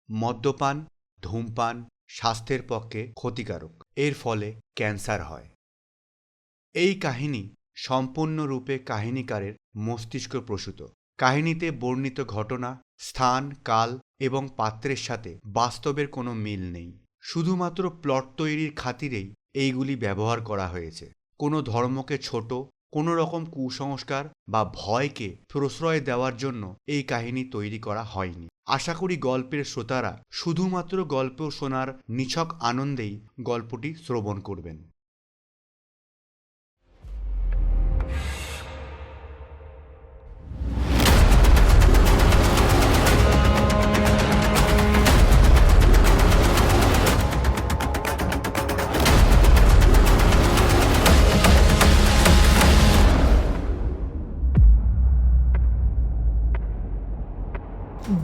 মদ্যপান, ধূমপান স্বাস্থ্যের পক্ষে ক্ষতিকারক। এর ফলে ক্যান্সার হয়। এই কাহিনী সম্পূর্ণরূপে কাহিনীকারের মস্তিষ্ক প্রসূত। কাহিনীতে বর্ণিত ঘটনা, স্থান, কাল এবং পাত্রের সাথে বাস্তবের কোনো মিল নেই। শুধুমাত্র প্লট তৈরির খাতিরেই এইগুলি ব্যবহার করা হয়েছে। কোনো ধর্মকে ছোট, কোনো রকম কুসংস্কার বা ভয়কে প্রশ্রয় দেওয়ার জন্য এই কাহিনী তৈরি করা হয়নি। আশা করি গল্পের শ্রোতারা শুধুমাত্র গল্প শোনার নিছক আনন্দেই গল্পটি শ্রবণ করবেন।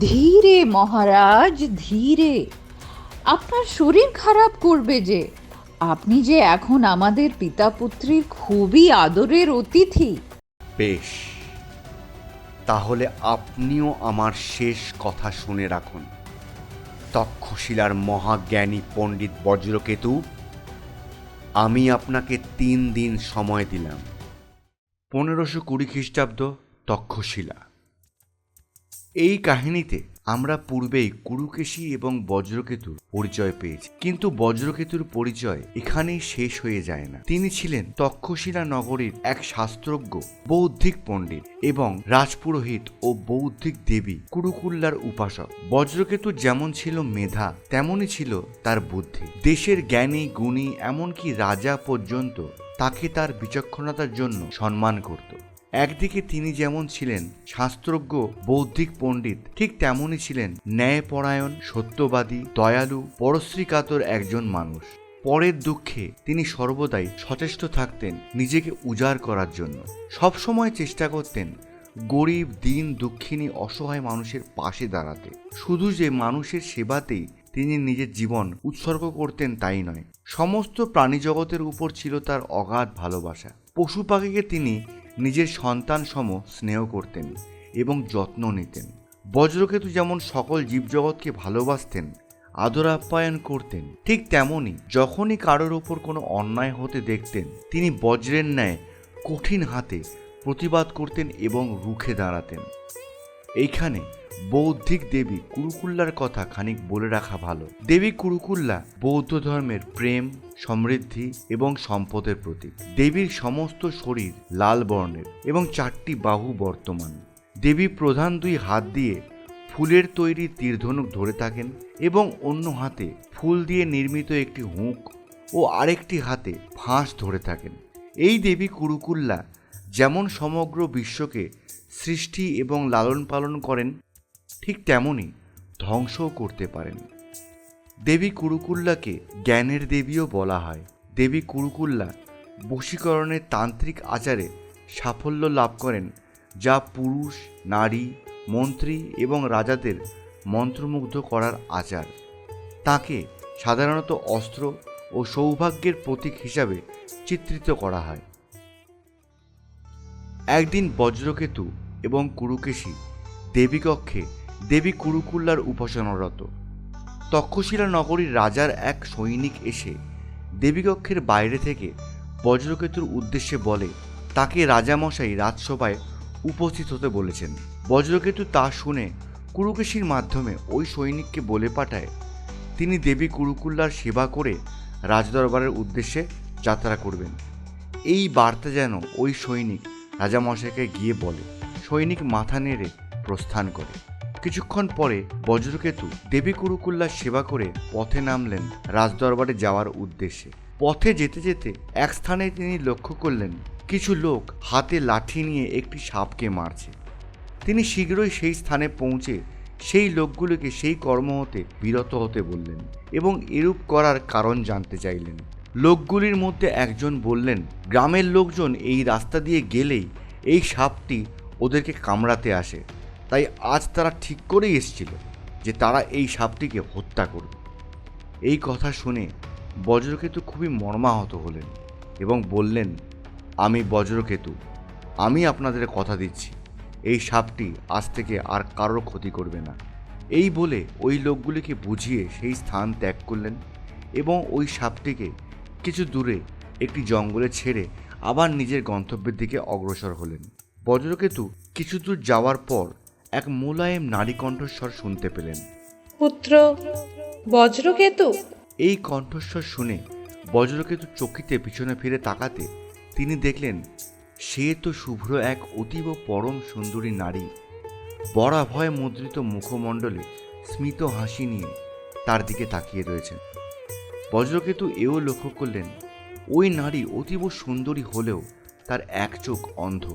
ধীরে মহারাজ, ধীরে। আপনার শরীর খারাপ করবে যে। আপনি যে এখন আমাদের পিতাপুত্রীর খুবই আদরের অতিথি। বেশ, তাহলে আপনিও আমার শেষ কথা শুনে রাখুন। তক্ষশিলার মহাজ্ঞানী পণ্ডিত বজ্রকেতু, আমি আপনাকে 3 দিন সময় দিলাম। 1520 খ্রিস্টাব্দ, তক্ষশিলা। এই কাহিনীতে আমরা পূর্বেই কুরুকেশী এবং বজ্রকেতুর পরিচয় পেয়েছি, কিন্তু বজ্রকেতুর পরিচয় এখানেই শেষ হয়ে যায় না। তিনি ছিলেন তক্ষশিলা নগরীর এক শাস্ত্রজ্ঞ বৌদ্ধিক পণ্ডিত এবং রাজপুরোহিত ও বৌদ্ধিক দেবী কুরুকুল্লার উপাসক। বজ্রকেতু যেমন ছিল মেধা, তেমনই ছিল তার বুদ্ধি। দেশের জ্ঞানী গুণী এমনকি রাজা পর্যন্ত তাকে তার বিচক্ষণতার জন্য সম্মান করত। একদিকে তিনি যেমন ছিলেন শাস্ত্রজ্ঞ বৌদ্ধিক পণ্ডিত, ঠিক তেমনই ছিলেন ন্যায়পরায়ণ, সত্যবাদী, দয়ালু, পরশ্রীকাতর একজন মানুষ। পরের দুঃখে তিনি সর্বদাই সচেষ্ট থাকতেন নিজেকে উজাড় করার জন্য। সবসময় চেষ্টা করতেন গরিব, দীন, দুঃখিনী, অসহায় মানুষের পাশে দাঁড়াতে। শুধু যে মানুষের সেবাতেই তিনি নিজের জীবন উৎসর্গ করতেন তাই নয়, সমস্ত প্রাণীজগতের উপর ছিল তার অগাধ ভালোবাসা। পশু পাখিকে তিনি নিজের সন্তান সম স্নেহ করতেন এবং যত্ন নিতেন। বজ্রকেতু যেমন সকল জীবজগৎকে ভালোবাসতেন, আদর আপ্যায়ন করতেন, ঠিক তেমনই যখনই কারোর ওপর কোনো অন্যায় হতে দেখতেন তিনি বজ্রের ন্যায় কঠিন হাতে প্রতিবাদ করতেন এবং রুখে দাঁড়াতেন। এইখানে বৌদ্ধিক দেবী কুরুকুল্লার কথা খানিক বলে রাখা ভালো। দেবী কুরুকুল্লা বৌদ্ধ ধর্মের প্রেম, সমৃদ্ধি এবং সম্পদের প্রতীক। দেবীর সমস্ত শরীর লাল বর্ণের এবং 4টি বাহু বর্তমান। দেবী প্রধান 2 হাত দিয়ে ফুলের তৈরি তীরধনুক ধরে থাকেন এবং অন্য হাতে ফুল দিয়ে নির্মিত একটি হুঁক ও আরেকটি হাতে ফাঁস ধরে থাকেন। এই দেবী কুরুকুল্লা যেমন সমগ্র বিশ্বকে সৃষ্টি এবং লালন পালন করেন, ঠিক তেমনই ধ্বংসও করতে পারেন। দেবী কুরুকুল্লাকে জ্ঞানের দেবীও বলা হয়। দেবী কুরুকুল্লা বশীকরণের তান্ত্রিক আচারে সাফল্য লাভ করেন, যা পুরুষ, নারী, মন্ত্রী এবং রাজাদের মন্ত্রমুগ্ধ করার আচার। তাকে সাধারণত অস্ত্র ও সৌভাগ্যের প্রতীক হিসাবে চিত্রিত করা হয়। একদিন বজ্রকেতু এবং কুরুকেশী দেবীকক্ষে দেবী কুরুকুল্লার উপাসনারত। তক্ষশিলা নগরীর রাজার এক সৈনিক এসে দেবীকক্ষের বাইরে থেকে বজ্রকেতুর উদ্দেশ্যে বলে তাকে রাজামশাই রাজসভায় উপস্থিত হতে বলেছেন। বজ্রকেতু তা শুনে কুরুকেশীর মাধ্যমে ওই সৈনিককে বলে পাঠায় তিনি দেবী কুরুকুল্লার সেবা করে রাজদরবারের উদ্দেশ্যে যাত্রা করবেন। এই বার্তা যেন ওই সৈনিক রাজামশাইকে গিয়ে বলে। সৈনিক মাথা নেড়ে প্রস্থান করে। কিছুক্ষণ পরে বজ্রকেতু দেবী কুরুকুল্লার সেবা করে পথে নামলেন রাজদরবারে যাওয়ার উদ্দেশ্যে। পথে যেতে যেতে এক স্থানে তিনি লক্ষ্য করলেন কিছু লোক হাতে লাঠি নিয়ে একটি সাপকে মারছে। তিনি শীঘ্রই সেই স্থানে পৌঁছে সেই লোকগুলোকে সেই কর্ম হতে বিরত হতে বললেন এবং এরূপ করার কারণ জানতে চাইলেন। লোকগুলির মধ্যে একজন বললেন, গ্রামের লোকজন এই রাস্তা দিয়ে গেলেই এই সাপটি ওদেরকে কামড়াতে আসে, তাই আজ তারা ঠিক করেই এসেছিল যে তারা এই সাপটিকে হত্যা করবে। এই কথা শুনে বজ্রকেতু খুবই মর্মাহত হলেন এবং বললেন, আমি বজ্রকেতু, আমি আপনাদের কথা দিচ্ছি এই সাপটি আজ থেকে আর কারোর ক্ষতি করবে না। এই বলে ওই লোকগুলিকে বুঝিয়ে সেই স্থান ত্যাগ করলেন এবং ওই সাপটিকে কিছু দূরে একটি জঙ্গলে ছেড়ে আবার নিজের গন্তব্যের দিকে অগ্রসর হলেন। বজ্রকেতু কিছু দূর যাওয়ার পর এক মোলায়েম নারী কণ্ঠস্বর শুনতে পেলেন। পুত্র বজ্রকেতু। এই কণ্ঠস্বর শুনে বজ্রকেতু চকিতে পিছনে ফিরে তাকাতে তিনি দেখলেন সে তো শুভ্র এক অতীব পরম সুন্দরী নারী, বরাভয় মুদ্রিত মুখমণ্ডলে স্মিত হাসি নিয়ে তার দিকে তাকিয়ে রয়েছেন। বজ্রকেতু এও লক্ষ্য করলেন ওই নারী অতীব সুন্দরী হলেও তার এক চোখ অন্ধ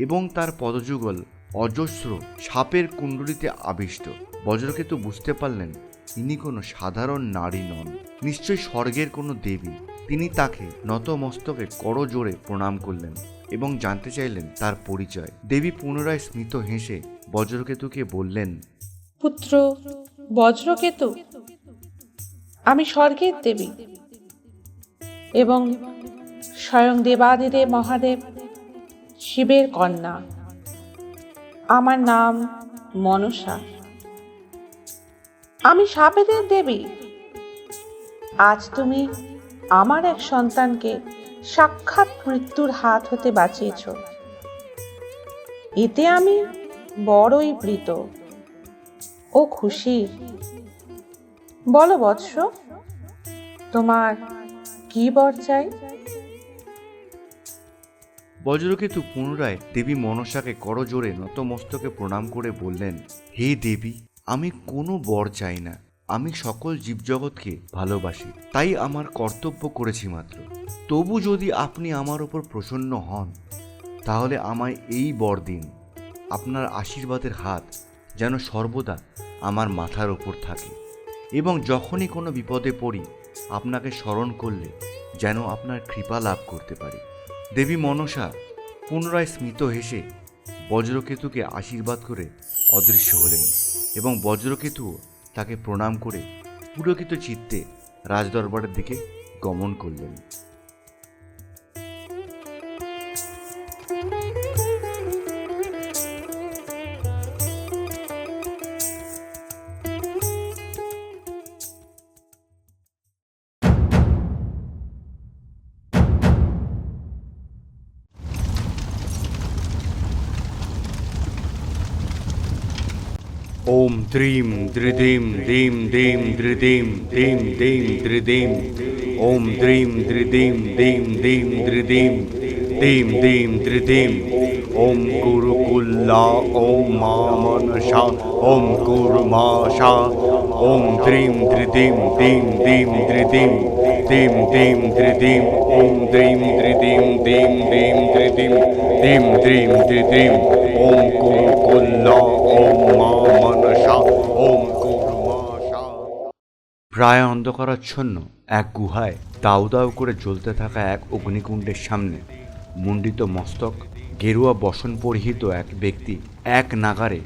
এবং তার পদযুগল অজস্র সাপের কুণ্ডলিতে আবিষ্ট। বজ্রকেতু বুঝতে পারলেন ইনি কোনো সাধারণ নারী নন, নিশ্চয়ই স্বর্গের কোনো দেবী। তিনি তাকে নতমস্তকে করজোড়ে প্রণাম করলেন এবং জানতে চাইলেন তার পরিচয়। দেবী পুনরায় স্মিত হেসে বজ্রকেতুকে বললেন, পুত্র বজ্রকেতু, আমি স্বর্গের দেবী এবং স্বয়ং দেবাদিদেব মহাদেব শিবের কন্যা। আমার নাম মনসা। আমি সাপেদের দেবী। আজ তুমি আমার এক সন্তানকে সাক্ষাৎ মৃত্যুর হাত হতে বাঁচিয়েছ, এতে আমি বড়ই প্রীত ও খুশি। বলো বৎস, তোমার কি বর চাই? বজ্রকেতু পুনরায় দেবী মনসাকে করজোড়ে নতমস্তকে প্রণাম করে বললেন, হে দেবী, আমি কোনো বর চাই না। আমি সকল জীবজগৎকে ভালোবাসি, তাই আমার কর্তব্য করেছি মাত্র। তবু যদি আপনি আমার ওপর প্রসন্ন হন তাহলে আমায় এই বর দিন, আপনার আশীর্বাদের হাত যেন সর্বদা আমার মাথার ওপর থাকে এবং যখনই কোনো বিপদে পড়ি আপনাকে স্মরণ করলে যেন আপনার কৃপা লাভ করতে পারি। দেবী মনসা পুনরায় স্মিত হেসে বজ্রকেতুকে আশীর্বাদ করে অদৃশ্য হলেন এবং বজ্রকেতুও তাকে প্রণাম করে পুলকিত চিত্তে রাজদরবারের দিকে গমন করলেন। ওম দ্রিম দ্রিদিম দিম দিম দ্রিদিম দিম দিম দ্রিদিম। ওম দ্রিম দ্রিদিম দিম দিম দ্রিদিম দিম দিম দ্রিদিম। ওম কুরুকুল্লা ওম মা মনসা ওম কুর্মাশা। ওম দ্রিম দ্রিদিম দিম দিম দ্রিদিম দিম দিম দ্রিদিম। ওম দ্রিম দ্রিদিম দিম দিম দ্রিদিম দিম দিম দ্রিদিম। ওম কুরুকুল্লা ওম মা মনসা ওম কুর্মাশা। প্রায় অন্ধকারাচ্ছন্ন এক গুহায় দাউ দাউ করে জ্বলতে থাকা এক অগ্নিকুণ্ডের সামনে মুণ্ডিত মস্তক, গেরুয়া বসন পরিহিত এক ব্যক্তি এক নাগারে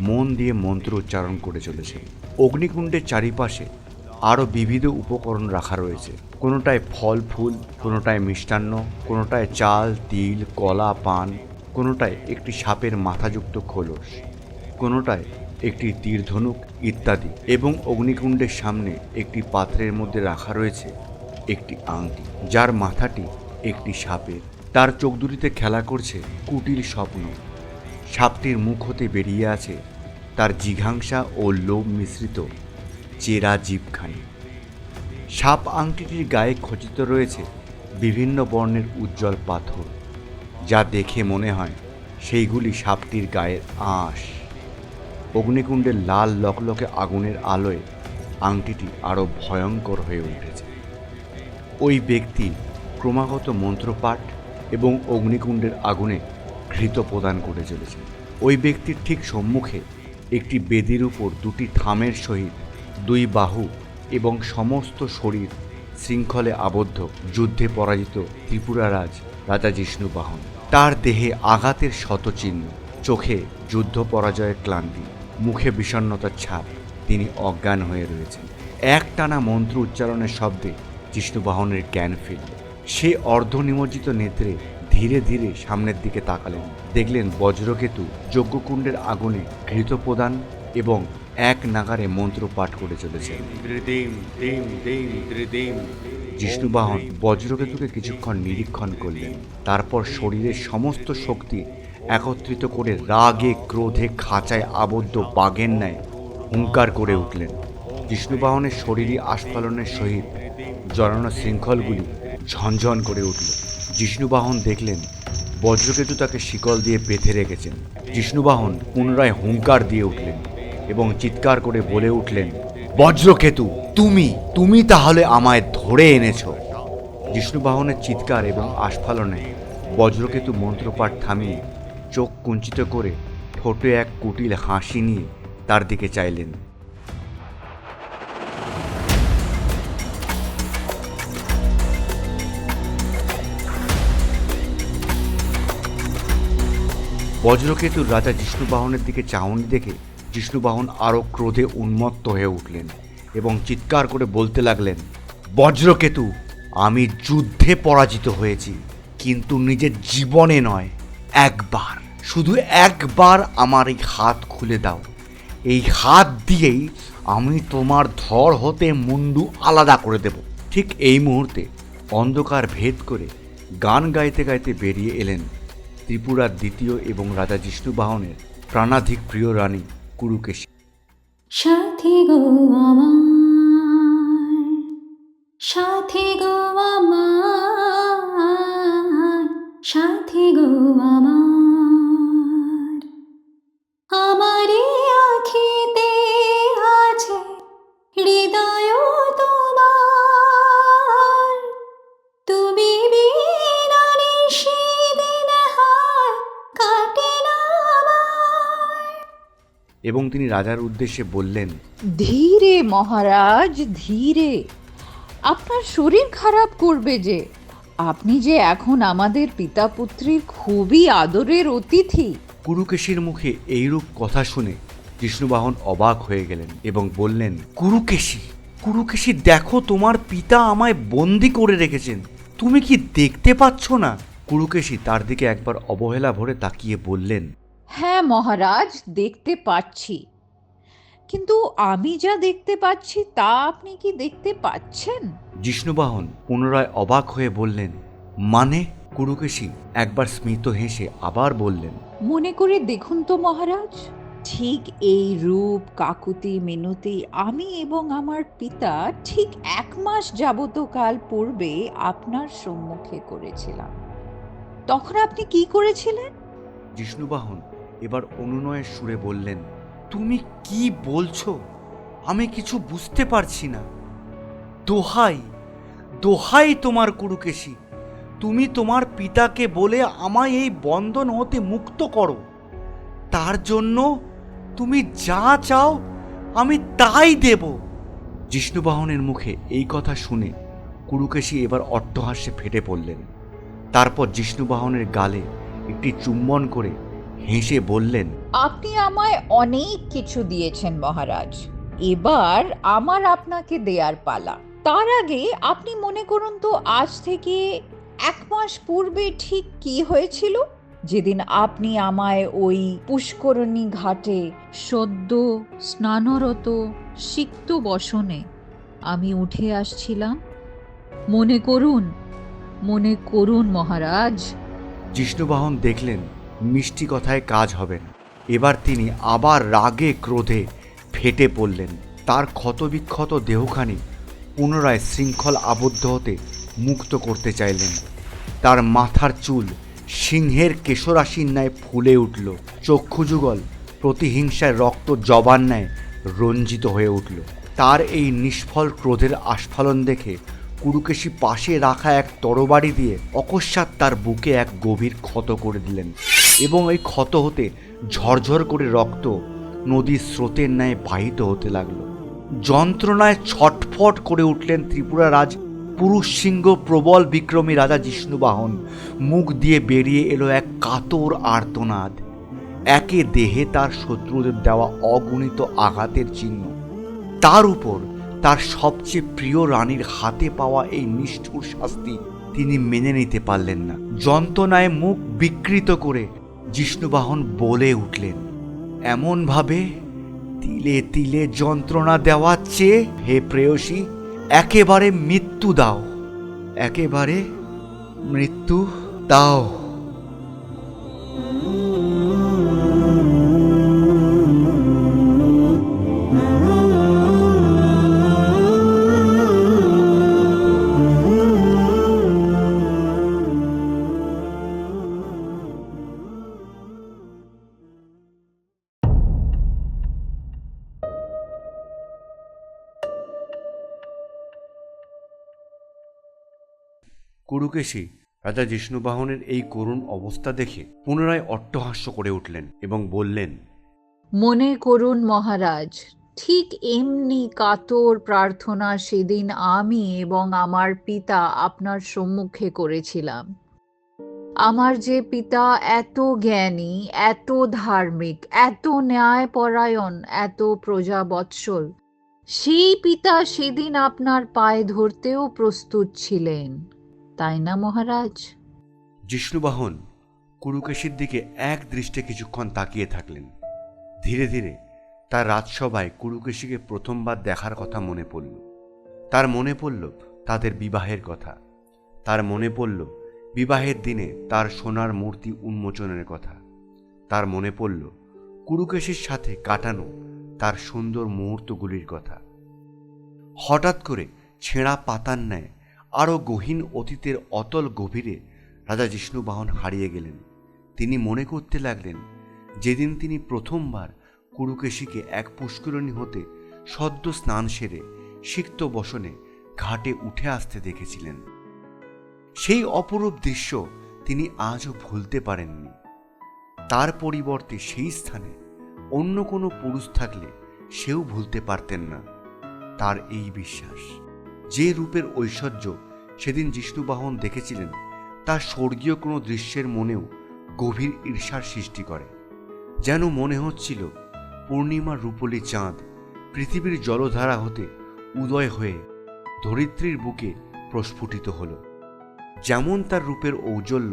মন দিয়ে মন্ত্র উচ্চারণ করে চলেছে। অগ্নিকুণ্ডের চারিপাশে আরও বিবিধ উপকরণ রাখা রয়েছে, কোনোটায় ফল ফুল, কোনোটায় মিষ্টান্ন, কোনোটায় চাল তিল কলা পান, কোনোটায় একটি সাপের মাথাযুক্ত খোলস, কোনোটায় একটি তীরধনুক ইত্যাদি। এবং অগ্নিকুণ্ডের সামনে একটি পাত্রের মধ্যে রাখা রয়েছে একটি আংটি, যার মাথাটি একটি সাপের। তার চোখ দুটিতে খেলা করছে কুটিল স্বপ্ন। সাপটির মুখ হতে বেরিয়ে আছে তার জিঘাংসা ও লোভ মিশ্রিত চেরা জিভখানি। সাপ আংটিটির গায়ে খচিত রয়েছে বিভিন্ন বর্ণের উজ্জ্বল পাথর, যা দেখে মনে হয় সেইগুলি সাপটির গায়ের আঁশ। অগ্নিকুণ্ডের লাল লকলকে আগুনের আলোয় আংটিটি আরও ভয়ঙ্কর হয়ে উঠেছে। ওই ব্যক্তি ক্রমাগত মন্ত্রপাঠ এবং অগ্নিকুণ্ডের আগুনে ঘৃত প্রদান করে চলেছে। ওই ব্যক্তির ঠিক সম্মুখে একটি বেদির উপর দুটি থামের সহিত দুই বাহু এবং সমস্ত শরীর শৃঙ্খলে আবদ্ধ যুদ্ধে পরাজিত ত্রিপুরারাজ রাজা জিষ্ণুবাহন। তার দেহে আঘাতের শতচিহ্ন, চোখে যুদ্ধ পরাজয়ের ক্লান্তি, মুখে বিষণ্ণতার ছাপ। তিনি অজ্ঞান হয়ে রয়েছেন। একটানা মন্ত্র উচ্চারণের শব্দে জিষ্ণুবাহনের জ্ঞান ফিরল। সে অর্ধনিমজ্জিত নেত্রে ধীরে ধীরে সামনের দিকে তাকালেন। দেখলেন বজ্রকেতু যজ্ঞকুণ্ডের আগুনে ঘৃত প্রদান এবং এক নাগারে মন্ত্র পাঠ করে চলেছে। জিষ্ণুবাহন বজ্রকেতুকে কিছুক্ষণ নিরীক্ষণ করলেন, তারপর শরীরের সমস্ত শক্তি একত্রিত করে রাগে ক্রোধে খাঁচায় আবদ্ধ বাঘের ন্যায় হুঙ্কার করে উঠলেন। জিষ্ণুবাহনের শরীরী আস্ফালনের সহিত জড়ানো শৃঙ্খলগুলি ঝনঝন করে উঠল। জিষ্ণুবাহন দেখলেন বজ্রকেতু তাকে শিকল দিয়ে বেঁধে রেখেছেন। জিষ্ণুবাহন পুনরায় হুঙ্কার দিয়ে উঠলেন এবং চিৎকার করে বলে উঠলেন, বজ্রকেতু, তুমি তাহলে আমায় ধরে এনেছ। জিষ্ণুবাহনের চিৎকার এবং আস্ফালনে বজ্রকেতু মন্ত্রপাঠ থামিয়ে চোখ কুঞ্চিত করে ঠোঁটে এক কুটিল হাসি নিয়ে তার দিকে চাইলেন। বজ্রকেতুর রাজা জিষ্ণুবাহনের দিকে চাহনি দেখে জিষ্ণুবাহন আরও ক্রোধে উন্মত্ত হয়ে উঠলেন এবং চিৎকার করে বলতে লাগলেন, বজ্রকেতু, আমি যুদ্ধে পরাজিত হয়েছি, কিন্তু নিজের জীবনে নয়। একবার, শুধু একবার আমার এই হাত খুলে দাও। এই হাত দিয়েই আমি তোমার ধড় হতে মুন্ডু আলাদা করে দেব। ঠিক এই মুহূর্তে অন্ধকার ভেদ করে গান গাইতে গাইতে বেরিয়ে এলেন ত্রিপুরার দ্বিতীয় এবং রাজা জিষ্ণুবাহনের প্রাণাধিক প্রিয় রানী কুরুকেশী। সাথী গো আমার, সাথী গো আমার, সাথী গো আমার, আমারই আখিতে আছে হৃদয় তোমার, তুমি বিনা নিশিদিন হায় কাটে না আমার। এবং তিনি রাজার উদ্দেশ্যে বললেন, ধীরে মহারাজ, ধীরে। আপনার শরীর খারাপ করবে যে। আপনি যে এখন আমাদের পিতা পুত্রীর খুবই আদরের অতিথি। কুরুকেশীর মুখে এইরূপ কথা শুনে জিষ্ণুবাহন অবাক হয়ে গেলেন এবং বললেন, কুরুকেশী, কুরুকেশী, দেখো, তোমার পিতা আমায় বন্দি করে রেখেছেন। তুমি কি দেখতে পাচ্ছ না? কুরুকেশী তার দিকে একবার অবহেলা ভরে তাকিয়ে বললেন, হ্যাঁ মহারাজ, দেখতে পাচ্ছি, কিন্তু আমি যা দেখতে পাচ্ছি তা আপনি কি দেখতে পাচ্ছেন? জিষ্ণুবাহন পুনরায় অবাক হয়ে বললেন, মানে? কুরুকেশী একবার স্মিত হেসে আবার বললেন, মনে করে দেখুন তো মহারাজ, ঠিক এই রূপ কাকুতি মিনতি আমি এবং আমার পিতা ঠিক 1 মাস যাবতকাল পূর্বে আপনার সম্মুখে করেছিলাম। তখন আপনি কি করেছিলেন? জিষ্ণুবাহন এবার অনুনয়ের সুরে বললেন, তুমি কি বলছো? আমি কিছু বুঝতে পারছি না। দোহাই, দোহাই তোমার কুরুকেশী, তুমি তোমার পিতাকে বলে আমায় এই বন্ধন হতে মুক্ত করো। তার জন্য তুমি যা চাও আমি তাই দেব। জিষ্ণুবাহনের মুখে এই কথা শুনে কুরুকেশী এবার অট্টহাস্যে ফেটে পড়লেন। তারপর জিষ্ণুবাহনের গালে একটি চুম্বন করে হেসে বললেন, আপনি আমায় অনেক কিছু দিয়েছেন মহারাজ, এবার আমার আপনাকে দেয়ার পালা। তার আগে আপনি মনে করুন তো, আজ থেকে 1 মাস পূর্বে ঠিক কি হয়েছিল, যেদিন আপনি আমায় ওই পুষ্করণী ঘাটে সদ্য স্নানরত সিক্ত বসনে আমি উঠে আসছিলাম। মনে করুন, মনে করুন মহারাজ। জিষ্ণুবাহন দেখলেন মিষ্টি কথায় কাজ হবে না। এবার তিনি আবার রাগে ক্রোধে ফেটে পড়লেন। তার ক্ষতবিক্ষত দেহখানি পুনরায় শৃঙ্খল আবদ্ধ হতে মুক্ত করতে চাইলেন। তার মাথার চুল সিংহের কেশরাশির ন্যায় ফুলে উঠল, চক্ষুযুগল প্রতিহিংসায় রক্ত জবার ন্যায় রঞ্জিত হয়ে উঠল। তার এই নিষ্ফল ক্রোধের আস্ফালন দেখে কুরুকেশী পাশে রাখা এক তরবারি দিয়ে অকস্মাৎ তার বুকে এক গভীর ক্ষত করে দিলেন এবং এই ক্ষত হতে ঝরঝর করে রক্ত নদীর স্রোতের ন্যায় বাহিত হতে লাগলো। যন্ত্রণায় ছটফট করে উঠলেন ত্রিপুরা রাজ পুরুষ সিংহ প্রবল বিক্রমী রাজা জিষ্ণুবাহন। মুখ দিয়ে বেরিয়ে এলো এক কাতর আর্তনাদ। একে দেহে তার শত্রুদের দেওয়া অগণিত আঘাতের চিহ্ন, তার উপর তার সবচেয়ে প্রিয় রানীর হাতে পাওয়া এই নিষ্ঠুর শাস্তি তিনি মেনে নিতে পারলেন না। যন্ত্রণায় মুখ বিকৃত করে জিষ্ণুবাহন বলে উঠলেন, এমনভাবে তিলে তিলে যন্ত্রণা দেওয়ার চেয়ে হে প্রেয়সী একেবারে মৃত্যু দাও, একেবারে মৃত্যু দাও। কুরুকেশী রাজা জিষ্ণুবাহনের এই করুণ অবস্থা দেখে পুনরায় অট্টহাস্য করে উঠলেন এবং বললেন, মনে করুন মহারাজ, ঠিক এমনি কাতর প্রার্থনা সেদিন আমি এবং আমার পিতা আপনার সম্মুখে করেছিলাম। আমার যে পিতা এত জ্ঞানী, এত ধার্মিক, এত ন্যায়পরায়ণ, এত প্রজাবৎসল, সেই পিতা সেদিন আপনার পায়ে ধরতেও প্রস্তুত ছিলেন, তাই না মহারাজ? জিষ্ণুবাহন কুরুকেশীর দিকে এক দৃষ্টে কিছুক্ষণ তাকিয়ে থাকলেন। ধীরে ধীরে তার রাজসভায় কুরুকেশীকে প্রথমবার দেখার কথা মনে পড়ল। তার মনে পড়ল তাদের বিবাহের কথা। তার মনে পড়ল বিবাহের দিনে তার সোনার মূর্তি উন্মোচনের কথা। তার মনে পড়ল কুরুকেশীর সাথে কাটানো তার সুন্দর মুহূর্তগুলির কথা। হঠাৎ করে ছেঁড়া পাতার ন্যায় আরও গহীন অতীতের অতল গভীরে রাজা জিষ্ণুবাহন হারিয়ে গেলেন। তিনি মনে করতে লাগলেন যেদিন তিনি প্রথমবার কুরুকেশীকে এক পুষ্করিণী হতে সদ্য স্নান সেরে সিক্ত বসনে ঘাটে উঠে আসতে দেখেছিলেন। সেই অপরূপ দৃশ্য তিনি আজও ভুলতে পারেননি। তার পরিবর্তে সেই স্থানে অন্য কোনো পুরুষ থাকলে সেও ভুলতে পারতেন না। তার এই বিশ্বাস, যে রূপের ঐশ্বর্য সেদিন জিষ্ণুবাহন দেখেছিলেন, তা স্বর্গীয় কোনো দৃশ্যের মনেও গভীর ঈর্ষার সৃষ্টি করে। যেন মনে হচ্ছিল পূর্ণিমার রূপলি চাঁদ পৃথিবীর জলধারা হতে উদয় হয়ে ধরিত্রীর বুকে প্রস্ফুটিত হল। যেমন তার রূপের ঔজ্জ্বল্য,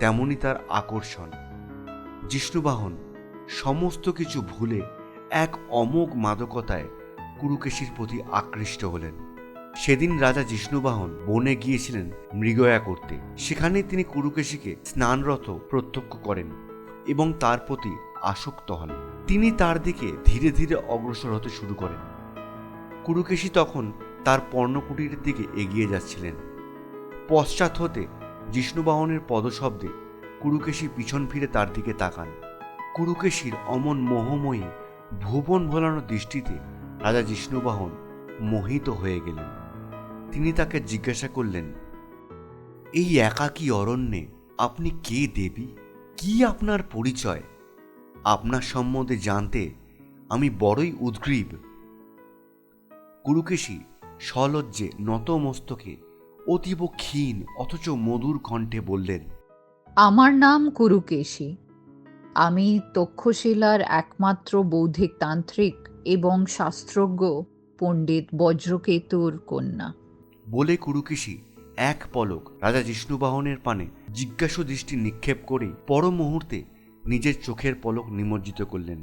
তেমনি তার আকর্ষণ। জিষ্ণুবাহন সমস্ত কিছু ভুলে এক অমোঘ মাদকতায় কুরুকেশীর প্রতি আকৃষ্ট হলেন। সেদিন রাজা জিষ্ণুবাহন বনে গিয়েছিলেন মৃগয়া করতে। সেখানে তিনি কুরুকেশীকে স্নানরত প্রত্যক্ষ করেন এবং তার প্রতি আসক্ত হন। তিনি তার দিকে ধীরে ধীরে অগ্রসর হতে শুরু করেন। কুরুকেশী তখন তার পর্ণকুটিরের দিকে এগিয়ে যাচ্ছিলেন। পশ্চাৎ হতে জিষ্ণুবাহনের পদশব্দে কুরুকেশী পিছন ফিরে তার দিকে তাকান। কুরুকেশীর অমন মোহময়ী ভুবন ভোলানো দৃষ্টিতে রাজা জিষ্ণুবাহন মোহিত হয়ে গেলেন। তিনি তাকে জিজ্ঞাসা করলেন, এই একাকী অরণ্যে আপনি কে দেবী? কি আপনার পরিচয়? আপনার সম্বন্ধে জানতে আমি বড়ই উদ্গ্রীব। কুরুকেশী সলজ্জে নত মস্তকে অতীব ক্ষীণ অথচ মধুর কণ্ঠে বললেন, আমার নাম কুরুকেশী। আমি তক্ষশিলার একমাত্র বৌদ্ধিক তান্ত্রিক এবং শাস্ত্রজ্ঞ পণ্ডিত বজ্রকেতুর কন্যা। বলে কুরুকেশী এক পলক রাজা জিষ্ণুবাহনের পানে জিজ্ঞাসু দৃষ্টি নিক্ষেপ করেই পর মুহূর্তে নিজের চোখের পলক নিমজ্জিত করলেন।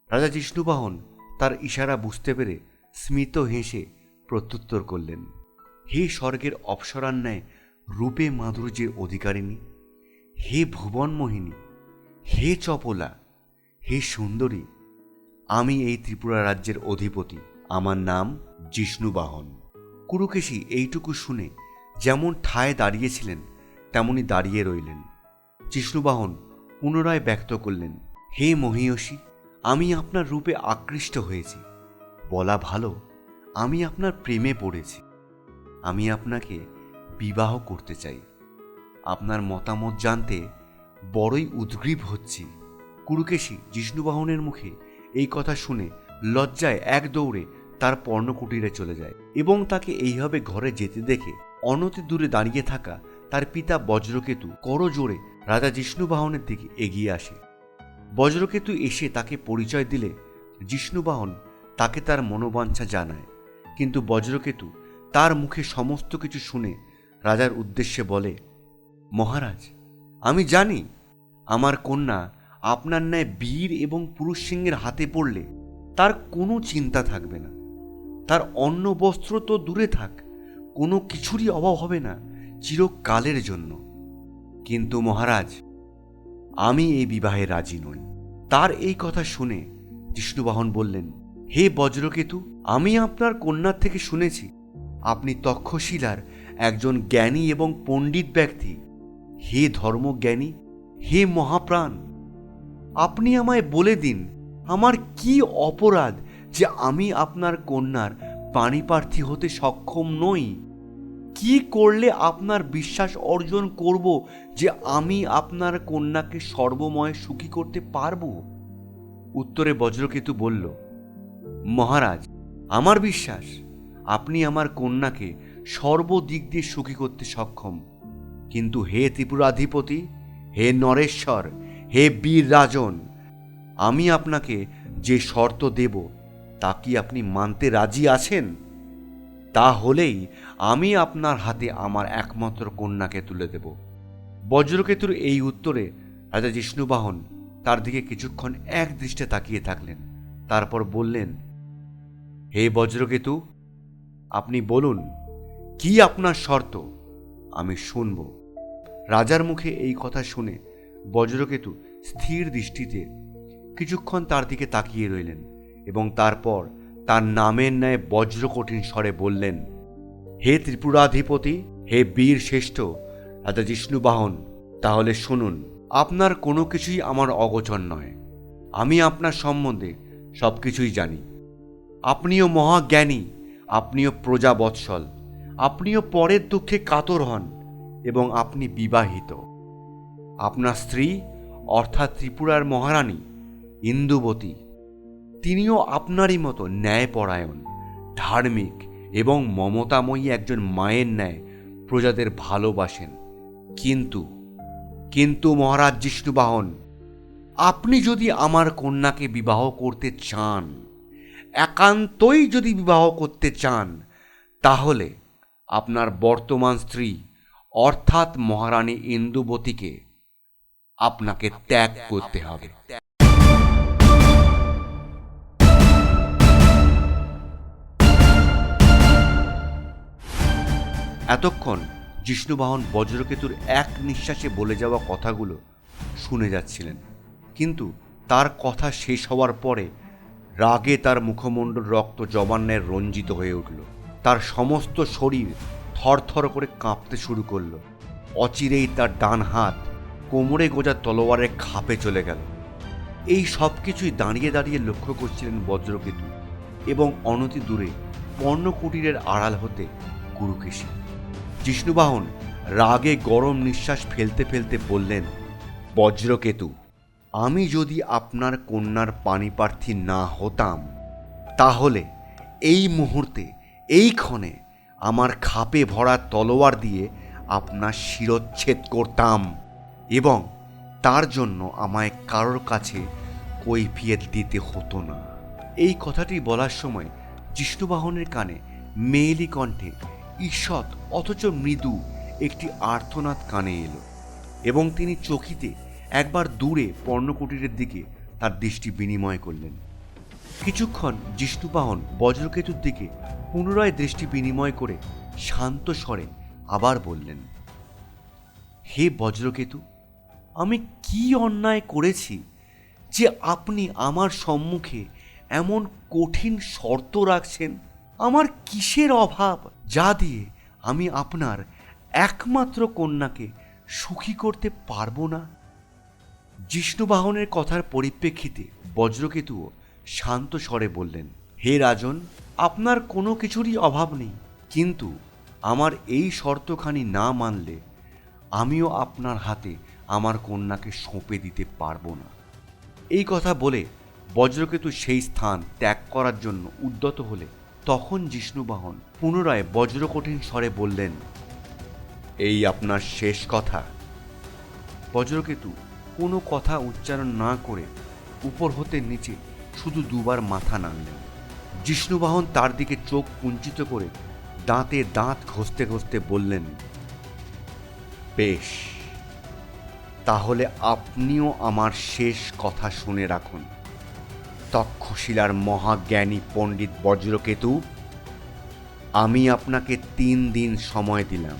রাজা জিষ্ণুবাহন তার ইশারা বুঝতে পেরে স্মিত হেসে প্রত্যুত্তর করলেন, হে স্বর্গের অপ্সরার ন্যায় রূপে মাধুর্যের অধিকারিণী, হে ভুবনমোহিনী, হে চপলা, হে সুন্দরী, আমি এই ত্রিপুরা রাজ্যের অধিপতি। আমার নাম জিষ্ণুবাহন। কুরুকেশী এইটুকু শুনে যেমন ঠায় দাঁড়িয়েছিলেন তেমনি দাঁড়িয়ে রইলেন। জিষ্ণুবাহন পুনরায় ব্যক্ত করলেন, হে মহীয়সী, আমি আপনার রূপে আকৃষ্ট হয়েছি। বলা ভালো, আমি আপনার প্রেমে পড়েছি। আমি আপনাকে বিবাহ করতে চাই। আপনার মতামত জানতে বড়ই উদ্গ্রীব হচ্ছি। কুরুকেশী জিষ্ণুবাহনের মুখে এই কথা শুনে লজ্জায় এক দৌড়ে তার পর্ণকুটিরে চলে যায় এবং তাকে এইভাবে ঘরে যেতে দেখে অনতি দূরে দাঁড়িয়ে থাকা তার পিতা বজ্রকেতু করজোড়ে রাজা জিষ্ণুবাহনের দিকে এগিয়ে আসে। বজ্রকেতু এসে তাকে পরিচয় দিলে জিষ্ণুবাহন তাকে তার মনোবাঞ্ছা জানায়, কিন্তু বজ্রকেতু তার মুখে সমস্ত কিছু শুনে রাজার উদ্দেশ্যে বলে, মহারাজ, আমি জানি আমার কন্যা আপনার ন্যায় বীর এবং পুরুষ সিংহের হাতে পড়লে তার কোনো চিন্তা থাকবে না। তার অন্ন বস্ত্র তো দূরে থাক, কোনো কিছুরই অভাব হবে না চিরকালের জন্য। কিন্তু মহারাজ, আমি এই বিবাহে রাজি নই। তার এই কথা শুনে জিষ্ণুবাহন বললেন, হে বজ্রকেতু, আমি আপনার কন্যার থেকে শুনেছি আপনি তক্ষশিলার একজন জ্ঞানী এবং পণ্ডিত ব্যক্তি। হে ধর্মজ্ঞানী, হে মহাপ্রাণ, আপনি আমায় বলে দিন, আমার কি অপরাধ যে আমি আপনার কন্যার পাণিপ্রার্থী হতে সক্ষম নই? কি করলে আপনার বিশ্বাস অর্জন করব যে আমি আপনার কন্যাকে সর্বময় সুখী করতে পারব? উত্তরে বজ্রকেতু বলল, মহারাজ, আমার বিশ্বাস আপনি আমার কন্যাকে সর্বদিক দিয়ে সুখী করতে সক্ষম। কিন্তু হে ত্রিপুরাধিপতি, হে নরেশ্বর, হে বীর রাজন, আমি আপনাকে যে শর্ত দেব তা কি আপনি মানতে রাজি আছেন? তাহলেই আমি আপনার হাতে আমার একমাত্র কন্যাকে তুলে দেব। বজ্রকেতুর এই উত্তরে রাজা জিষ্ণুবাহন তার দিকে কিছুক্ষণ এক দৃষ্টে তাকিয়ে থাকলেন। তারপর বললেন, হে বজ্রকেতু, আপনি বলুন, কি আপনার শর্ত? আমি শুনব। রাজার মুখে এই কথা শুনে বজ্রকেতু স্থির দৃষ্টিতে কিছুক্ষণ তার দিকে তাকিয়ে রইলেন এবং তারপর তার নামের ন্যায় বজ্রকঠিন স্বরে বললেন, হে ত্রিপুরাধিপতি, হে বীর শ্রেষ্ঠ রাজা জিষ্ণুবাহন, তাহলে শুনুন, আপনার কোনো কিছুই আমার অগোচর নয়। আমি আপনার সম্বন্ধে সব কিছুই জানি। আপনিও মহাজ্ঞানী, আপনিও প্রজাবৎসল, আপনিও পরের দুঃখে কাতর হন এবং আপনি বিবাহিত। আপনার স্ত্রী অর্থাৎ ত্রিপুরার মহারানী ইন্দুবতী, তিনিও আপনারই মতো ন্যায়পরায়ণ, ধার্মিক এবং মমতাময়ী একজন মায়ের ন্যায় প্রজাদের ভালোবাসেন। কিন্তু মহারাজ জিষ্ণুবাহন, আপনি যদি আমার কন্যাকে বিবাহ করতে চান, একান্তই যদি বিবাহ করতে চান, তাহলে আপনার বর্তমান স্ত্রী অর্থাৎ মহারানী ইন্দুবতীকে আপনাকে ত্যাগ করতে হবে। এতক্ষণ জিষ্ণুবাহন বজ্রকেতুর এক নিঃশ্বাসে বলে যাওয়া কথাগুলো শুনে যাচ্ছিলেন, কিন্তু তার কথা শেষ হওয়ার পরে রাগে তার মুখমণ্ডল রক্ত জবান্নের রঞ্জিত হয়ে উঠল। তার সমস্ত শরীর থরথর করে কাঁপতে শুরু করল। অচিরেই তার ডান হাত কোমরে গোজা তলোয়ারের খাপে চলে গেল। এই সব কিছুই দাঁড়িয়ে দাঁড়িয়ে লক্ষ্য করছিলেন বজ্রকেতু এবং অনতি দূরে পর্ণকুটিরের আড়াল হতে গুরুকেশী। জিষ্ণুবাহন রাগে গরম নিঃশ্বাস ফেলতে ফেলতে বললেন, বজ্রকেতু, আমি যদি আপনার কন্যার পাণিপ্রার্থী না হতাম, তাহলে এই মুহূর্তে এই ক্ষণে আমার খাপে ভরা তলোয়ার দিয়ে আপনার শিরচ্ছেদ করতাম এবং তার জন্য আমায় কারোর কাছে কৈফিয়ত দিতে হতো না। এই কথাটি বলার সময় জিষ্ণুবাহনের কানে মেয়েলি কণ্ঠে ঈষৎ অথচ মৃদু একটি আর্তনাদ কানে এলো এবং তিনি চকিতে একবার দূরে পর্ণকুটিরের দিকে তার দৃষ্টি বিনিময় করলেন। কিছুক্ষণ জিষ্ণুবাহন বজ্রকেতুর দিকে পুনরায় দৃষ্টি বিনিময় করে শান্ত স্বরে আবার বললেন, হে বজ্রকেতু, আমি কি অন্যায় করেছি যে আপনি আমার সম্মুখে এমন কঠিন শর্ত রাখছেন? আমার কিসের অভাব যা দিয়ে আমি আপনার একমাত্র কন্যাকে সুখী করতে পারবো না? জিষ্ণুবাহনের কথার পরিপ্রেক্ষিতে বজ্রকেতুও শান্ত স্বরে বললেন, হে রাজন, আপনার কোনো কিছুরই অভাব নেই, কিন্তু আমার এই শর্তখানি না মানলে আমিও আপনার হাতে আমার কন্যাকে সঁপে দিতে পারবো না। এই কথা বলে বজ্রকেতু সেই স্থান ত্যাগ করার জন্য উদ্যত হলে তখন জিষ্ণুবাহন পুনরায় বজ্রকঠিন স্বরে বললেন, এই আপনার শেষ কথা? বজ্রকেতু কোনো কথা উচ্চারণ না করে উপর হতে নিচে শুধু দুবার মাথা নাড়লেন। জিষ্ণুবাহন তার দিকে চোখ কুঞ্চিত করে দাঁতে দাঁত ঘষতে ঘষতে বললেন, বেশ, তাহলে আপনিও আমার শেষ কথা শুনে রাখুন। তক্ষশিলার মহাজ্ঞানী পণ্ডিত বজ্রকেতু, আমি আপনাকে 3 দিন সময় দিলাম।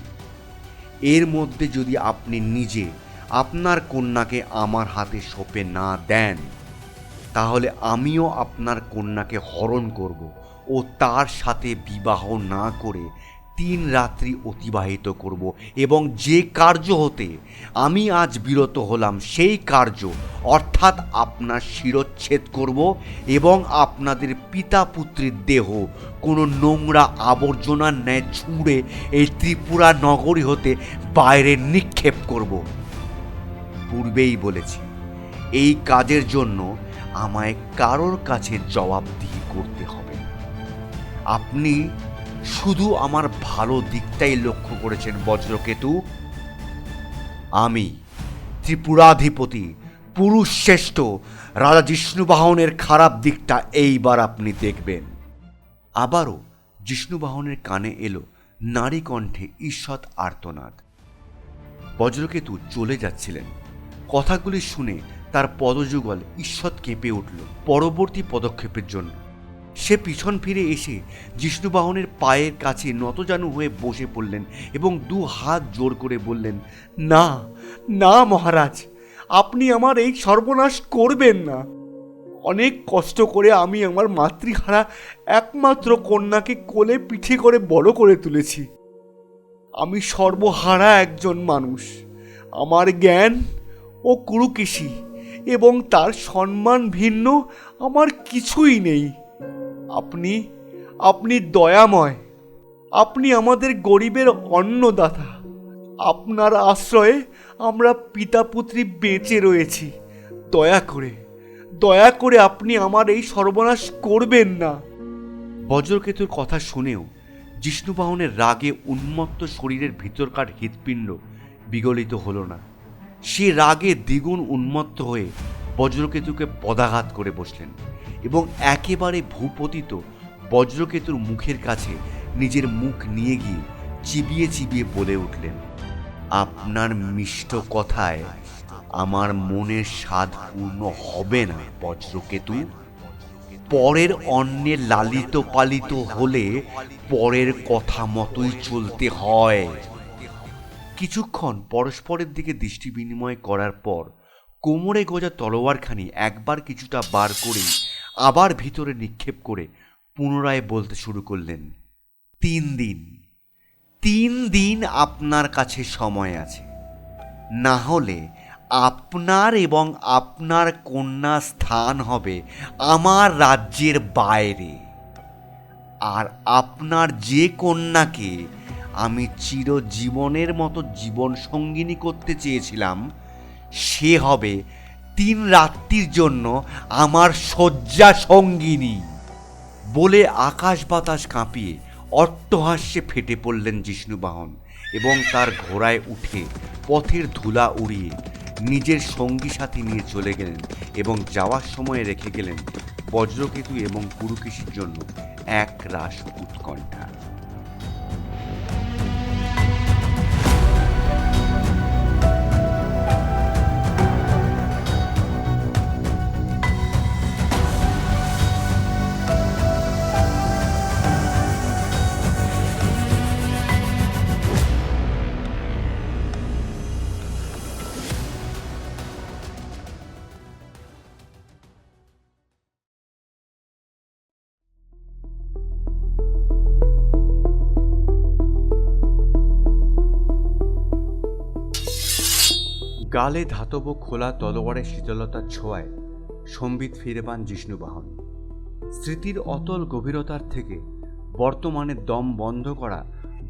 এর মধ্যে যদি আপনি নিজে আপনার কন্যাকে আমার হাতে সঁপে না দেন, তাহলে আমিও আপনার কন্যাকে হরণ করব ও তার সাথে বিবাহ না করে 3 রাত্রি অতিবাহিত করব, এবং যে কার্য হতে আমি আজ বিরত হলাম সেই কার্য অর্থাৎ আপনার শিরচ্ছেদ করব এবং আপনাদের পিতা পুত্রের দেহ কোনো নোংরা আবর্জনার ন্যায় ছুঁড়ে এই ত্রিপুরা নগরী হতে বাইরে নিক্ষেপ করব। পূর্বেই বলেছি, এই কাজের জন্য আমায় কারোর কাছে জবাবদিহি করতে হবে না। আপনি শুধু আমার ভালো দিকটাই লক্ষ্য করেছেন বজ্রকেতু। আমি ত্রিপুরাধিপতি পুরুষ শ্রেষ্ঠ রাজা জিষ্ণুবাহনের খারাপ দিকটা এইবার আপনি দেখবেন। আবারও জিষ্ণুবাহনের কানে এলো নারী কণ্ঠে ঈষৎ আর্তনাদ। বজ্রকেতু চলে যাচ্ছিলেন। কথাগুলি শুনে তার পদযুগল ঈষৎ কেঁপে উঠল পরবর্তী পদক্ষেপের জন্য। সে পিছন ফিরে এসে জিষ্ণুবাহনের পায়ের কাছে নতজানু হয়ে বসে পড়লেন এবং 2 হাত জোর করে বললেন, না না মহারাজ, আপনি আমার এই সর্বনাশ করবেন না। অনেক কষ্ট করে আমি আমার মাতৃহারা একমাত্র কন্যাকে কোলে পিঠে করে বড় করে তুলেছি। আমি সর্বহারা একজন মানুষ। আমার জ্ঞান ও কুরুকেশী এবং তার সম্মান ভিন্ন আমার কিছুই নেই। আপনি দয়াময়, আপনি আমাদের গরিবের অন্নদাতা। আপনার আশ্রয়ে আমরা পিতা পুত্রী বেঁচে রয়েছি। দয়া করে আপনি আমার এই সর্বনাশ করবেন না। বজ্রকেতুর কথা শুনেও জিষ্ণুবাহনের রাগে উন্মত্ত শরীরের ভিতরকার হৃৎপিণ্ড বিগলিত হল না। সে রাগে দ্বিগুণ উন্মত্ত হয়ে বজ্রকেতুকে পদাঘাত করে বসলেন এবং একেবারে ভূপতিত বজ্রকেতুর মুখের কাছে নিজের মুখ নিয়ে গিয়ে চিবিয়ে চিবিয়ে বলে উঠলেন, আপনার মিষ্ট কথায় আমার মনের স্বাদ পূর্ণ হবে না বজ্রকেতু। পরের অন্নে লালিত পালিত হলে পরের কথা মতোই চলতে হয়। কিছুক্ষণ পরস্পরের দিকে দৃষ্টি বিনিময় করার পর কোমরে গোজা তলোয়ারখানি একবার কিছুটা বার করেই আবার ভিতরে নিক্ষেপ করে পুনরায় বলতে শুরু করলেন, 3 দিন আপনার কাছে সময় আছে। না হলে আপনার এবং আপনার কন্যা স্থান হবে আমার রাজ্যের বাইরে, আর আপনার যে কন্যাকে আমি চিরজীবনের মতো জীবন সঙ্গিনী করতে চেয়েছিলাম সে হবে 3 রাত্রির জন্য আমার শয্যা সঙ্গিনী। বলে আকাশ বাতাস কাঁপিয়ে অট্টহাস্যে ফেটে পড়লেন জিষ্ণুবাহন এবং তার ঘোড়ায় উঠে পথের ধুলা উড়িয়ে নিজের সঙ্গী সাথী নিয়ে চলে গেলেন এবং যাওয়ার সময় রেখে গেলেন বজ্রকেতু এবং পুরুকেশীর জন্য এক রাস উৎকণ্ঠা। গালে ধাতব খোলা তলোয়ারের শীতলতার ছোঁয়ায় সম্বিত ফিরে পান জিষ্ণুবাহন। স্মৃতির অতল গভীরতার থেকে বর্তমানে দম বন্ধ করা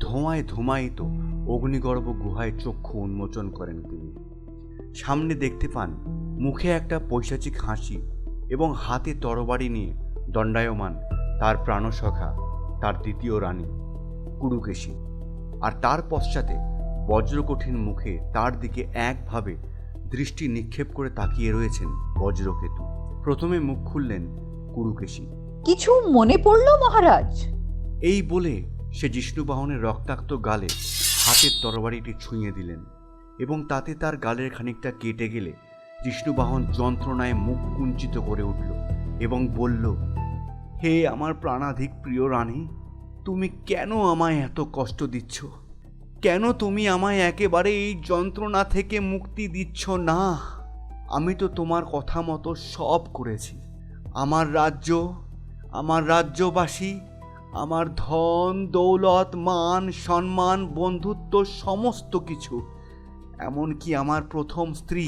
ধোঁয়ায় ধুমায়িত অগ্নিগর্ভ গুহায় চক্ষু উন্মোচন করেন তিনি। সামনে দেখতে পান মুখে একটা পৈশাচিক হাসি এবং হাতে তরবারি নিয়ে দণ্ডায়মান তার প্রাণসখা, তার দ্বিতীয় রানী কুরুকেশী, আর তার পশ্চাতে বজ্রকঠিন মুখে তার দিকে একভাবে দৃষ্টি নিক্ষেপ করে তাকিয়ে রয়েছেন বজ্রকেতু। প্রথমে মুখ খুললেন কুরুকেশী। কিছু মনে পড়ল মহারাজ? এই বলে সে জিষ্ণুবাহনের রক্তাক্ত গালে হাতের তরবারিটি ছুঁয়ে দিলেন এবং তাতে তার গালের খানিকটা কেটে গেলে জিষ্ণুবাহন যন্ত্রণায় মুখ কুঞ্চিত করে উঠল এবং বলল, হে আমার প্রাণাধিক প্রিয় রানী, তুমি কেন আমায় এত কষ্ট দিচ্ছ? কেন তুমি আমায় একেবারে এই যন্ত্রণা থেকে মুক্তি দিচ্ছ না? আমি তো তোমার কথা মতো সব করেছি। আমার রাজ্য, আমার রাজ্যবাসী, আমার ধন দৌলত, মান সম্মান, বন্ধুত্ব, সমস্ত কিছু, এমনকি আমার প্রথম স্ত্রী,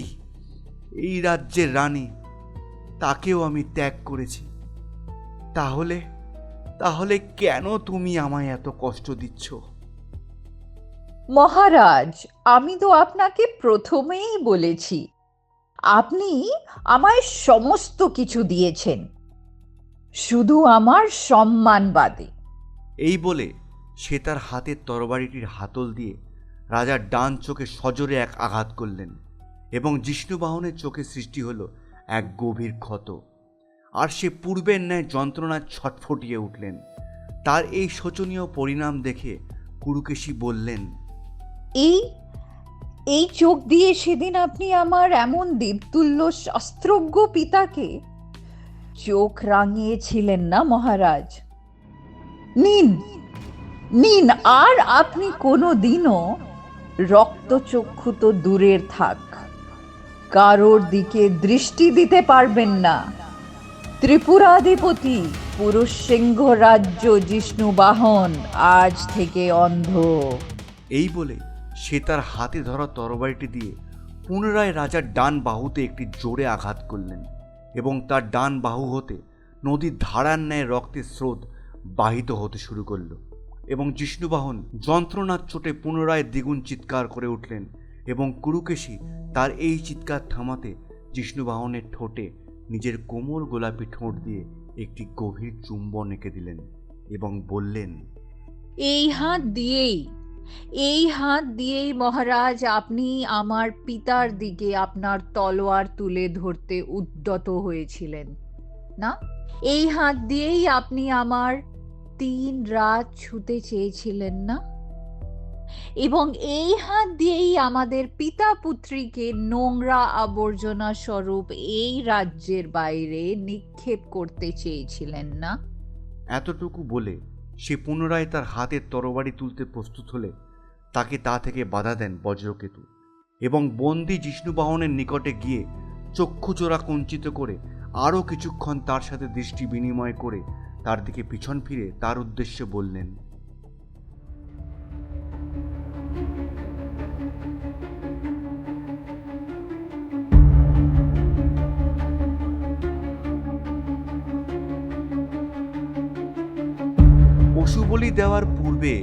এই রাজ্যের রানী, তাকেও আমি ত্যাগ করেছি। তাহলে তাহলে কেন তুমি আমায় এত কষ্ট দিচ্ছ? মহারাজ, আমি তো আপনাকে প্রথমেই বলেছি, আপনি আমায় সমস্ত কিছু দিয়েছেন, শুধু আমার সম্মান বাদে। এই বলে সে তার হাতের তরবারিটির হাতল দিয়ে রাজার ডান চোখে সজোরে এক আঘাত করলেন এবং জিষ্ণুবাহনের চোখে সৃষ্টি হলো এক গভীর ক্ষত। আর সে পূর্বের ন্যায় যন্ত্রণায় ছটফটিয়ে উঠলেন। তার এই শোচনীয় পরিণাম দেখে কুরুকেশী বললেন, এই এই চোখ দিয়ে সেদিন আপনি আমার এমন দেবতুল্য শাস্ত্রজ্ঞ পিতাকে চোখ রাঙিয়েছিলেন না মহারাজ? নিন, নিন, আর আপনি কোনোদিনও রক্তচক্ষু তো দূরের থাক, কারোর দিকে দৃষ্টি দিতে পারবেন না। ত্রিপুরাধিপতি পুরুষ সিংহ রাজ্য জিষ্ণুবাহন আজ থেকে অন্ধ। এই বলে সে তার হাতে ধরা তরবারিটি দিয়ে পুনরায় রাজার ডান বাহুতে একটি জোরে আঘাত করলেন এবং তার ডান বাহু হতে নদীর ধারার ন্যায় রক্তের স্রোত বাহিত হতে শুরু করল এবং জিষ্ণুবাহন যন্ত্রণার চোটে পুনরায় দ্বিগুণ চিৎকার করে উঠলেন এবং কুরুকেশী তার এই চিৎকার থামাতে জিষ্ণুবাহনের ঠোঁটে নিজের কোমল গোলাপি ঠোঁট দিয়ে একটি গভীর চুম্বন এঁকে দিলেন এবং বললেন, এই হাত দিয়েই মহারাজ আপনি আমার পিতার দিকে আপনার তলোয়ার তুলে ধরতে উদ্যত হয়েছিলেন না? এই হাত দিয়েই আপনি আমার 3 রাত ছুঁতে চেয়েছিলেন না? এবং এই হাত দিয়েই আমাদের পিতা পুত্রীকে নোংরা আবর্জনা স্বরূপ এই রাজ্যের বাইরে নিক্ষেপ করতে চেয়েছিলেন না? এতটুকু বলে সে পুনরায় তার হাতের তরবারি তুলতে প্রস্তুত হলে তাকে তা থেকে বাধা দেন বজ্রকেতু এবং বন্দী জিষ্ণুবাহনের নিকটে গিয়ে চক্ষুচোরা কুঞ্চিত করে আরও কিছুক্ষণ তার সাথে দৃষ্টি বিনিময় করে তার দিকে পিছন ফিরে তার উদ্দেশ্যে বললেন, পশু বলি দেওয়ার পূর্বে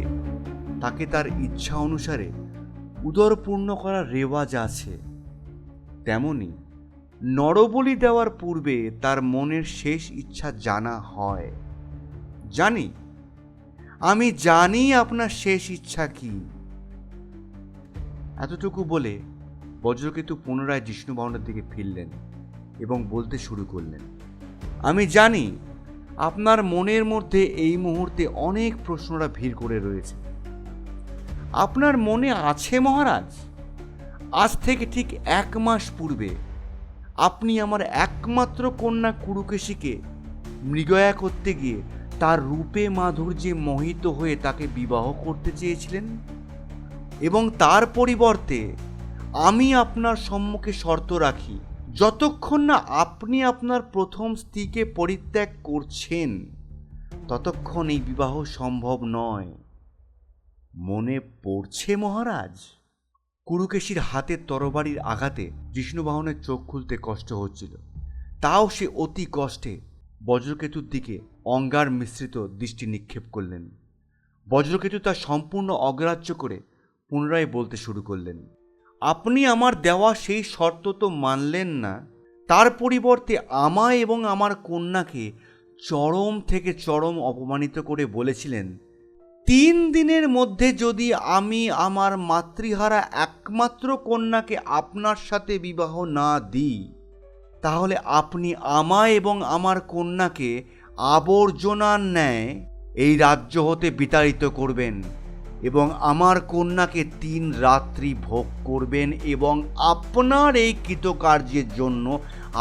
তাকে তার ইচ্ছা অনুসারে উদর পূর্ণ করার রেওয়াজ আছে, তেমনি নরবলি দেওয়ার পূর্বে তার মনের শেষ ইচ্ছা জানা হয়। আমি জানি আপনার শেষ ইচ্ছা কি। এতটুকু বলে বজ্রকেতু পুনরায় জিষ্ণুবাহনের দিকে ফিরলেন এবং বলতে শুরু করলেন, আমি জানি আপনার মনের মধ্যে এই মুহূর্তে অনেক প্রশ্নরা ভিড় করে রয়েছে। আপনার মনে আছে মহারাজ, আজ থেকে ঠিক 1 মাস পূর্বে আপনি আমার একমাত্র কন্যা কুরুকেশীকে মৃগয়া করতে গিয়ে তার রূপে মাধুর্যে মোহিত হয়ে তাকে বিবাহ করতে চেয়েছিলেন এবং তার পরিবর্তে আমি আপনার সম্মুখে শর্ত রাখি, যতক্ষণ না আপনি আপনার প্রথম স্ত্রীকে পরিত্যাগ করছেন ততক্ষণ এই বিবাহ সম্ভব নয়। মনে পড়ছে মহারাজ? কুরুকেশীর হাতের তরবারির আঘাতে জিষ্ণুবাহনের চোখ খুলতে কষ্ট হচ্ছিল, তাও সে অতি কষ্টে বজ্রকেতুর দিকে অঙ্গার মিশ্রিত দৃষ্টি নিক্ষেপ করলেন। বজ্রকেতু তা সম্পূর্ণ অগ্রাহ্য করে পুনরায় বলতে শুরু করলেন, আপনি আমার দেওয়া সেই শর্ত তো মানলেন না, তার পরিবর্তে আমায় এবং আমার কন্যাকে চরম থেকে চরম অপমানিত করে বলেছিলেন, 3 দিনের মধ্যে যদি আমি আমার মাতৃহারা একমাত্র কন্যাকে আপনার সাথে বিবাহ না দিই, তাহলে আপনি আমায় এবং আমার কন্যাকে আবর্জনার ন্যায় এই রাজ্য হতে বিতাড়িত করবেন এবং আমার কন্যাকে 3 রাত্রি ভোগ করবেন এবং আপনার এই কৃতকার্যের জন্য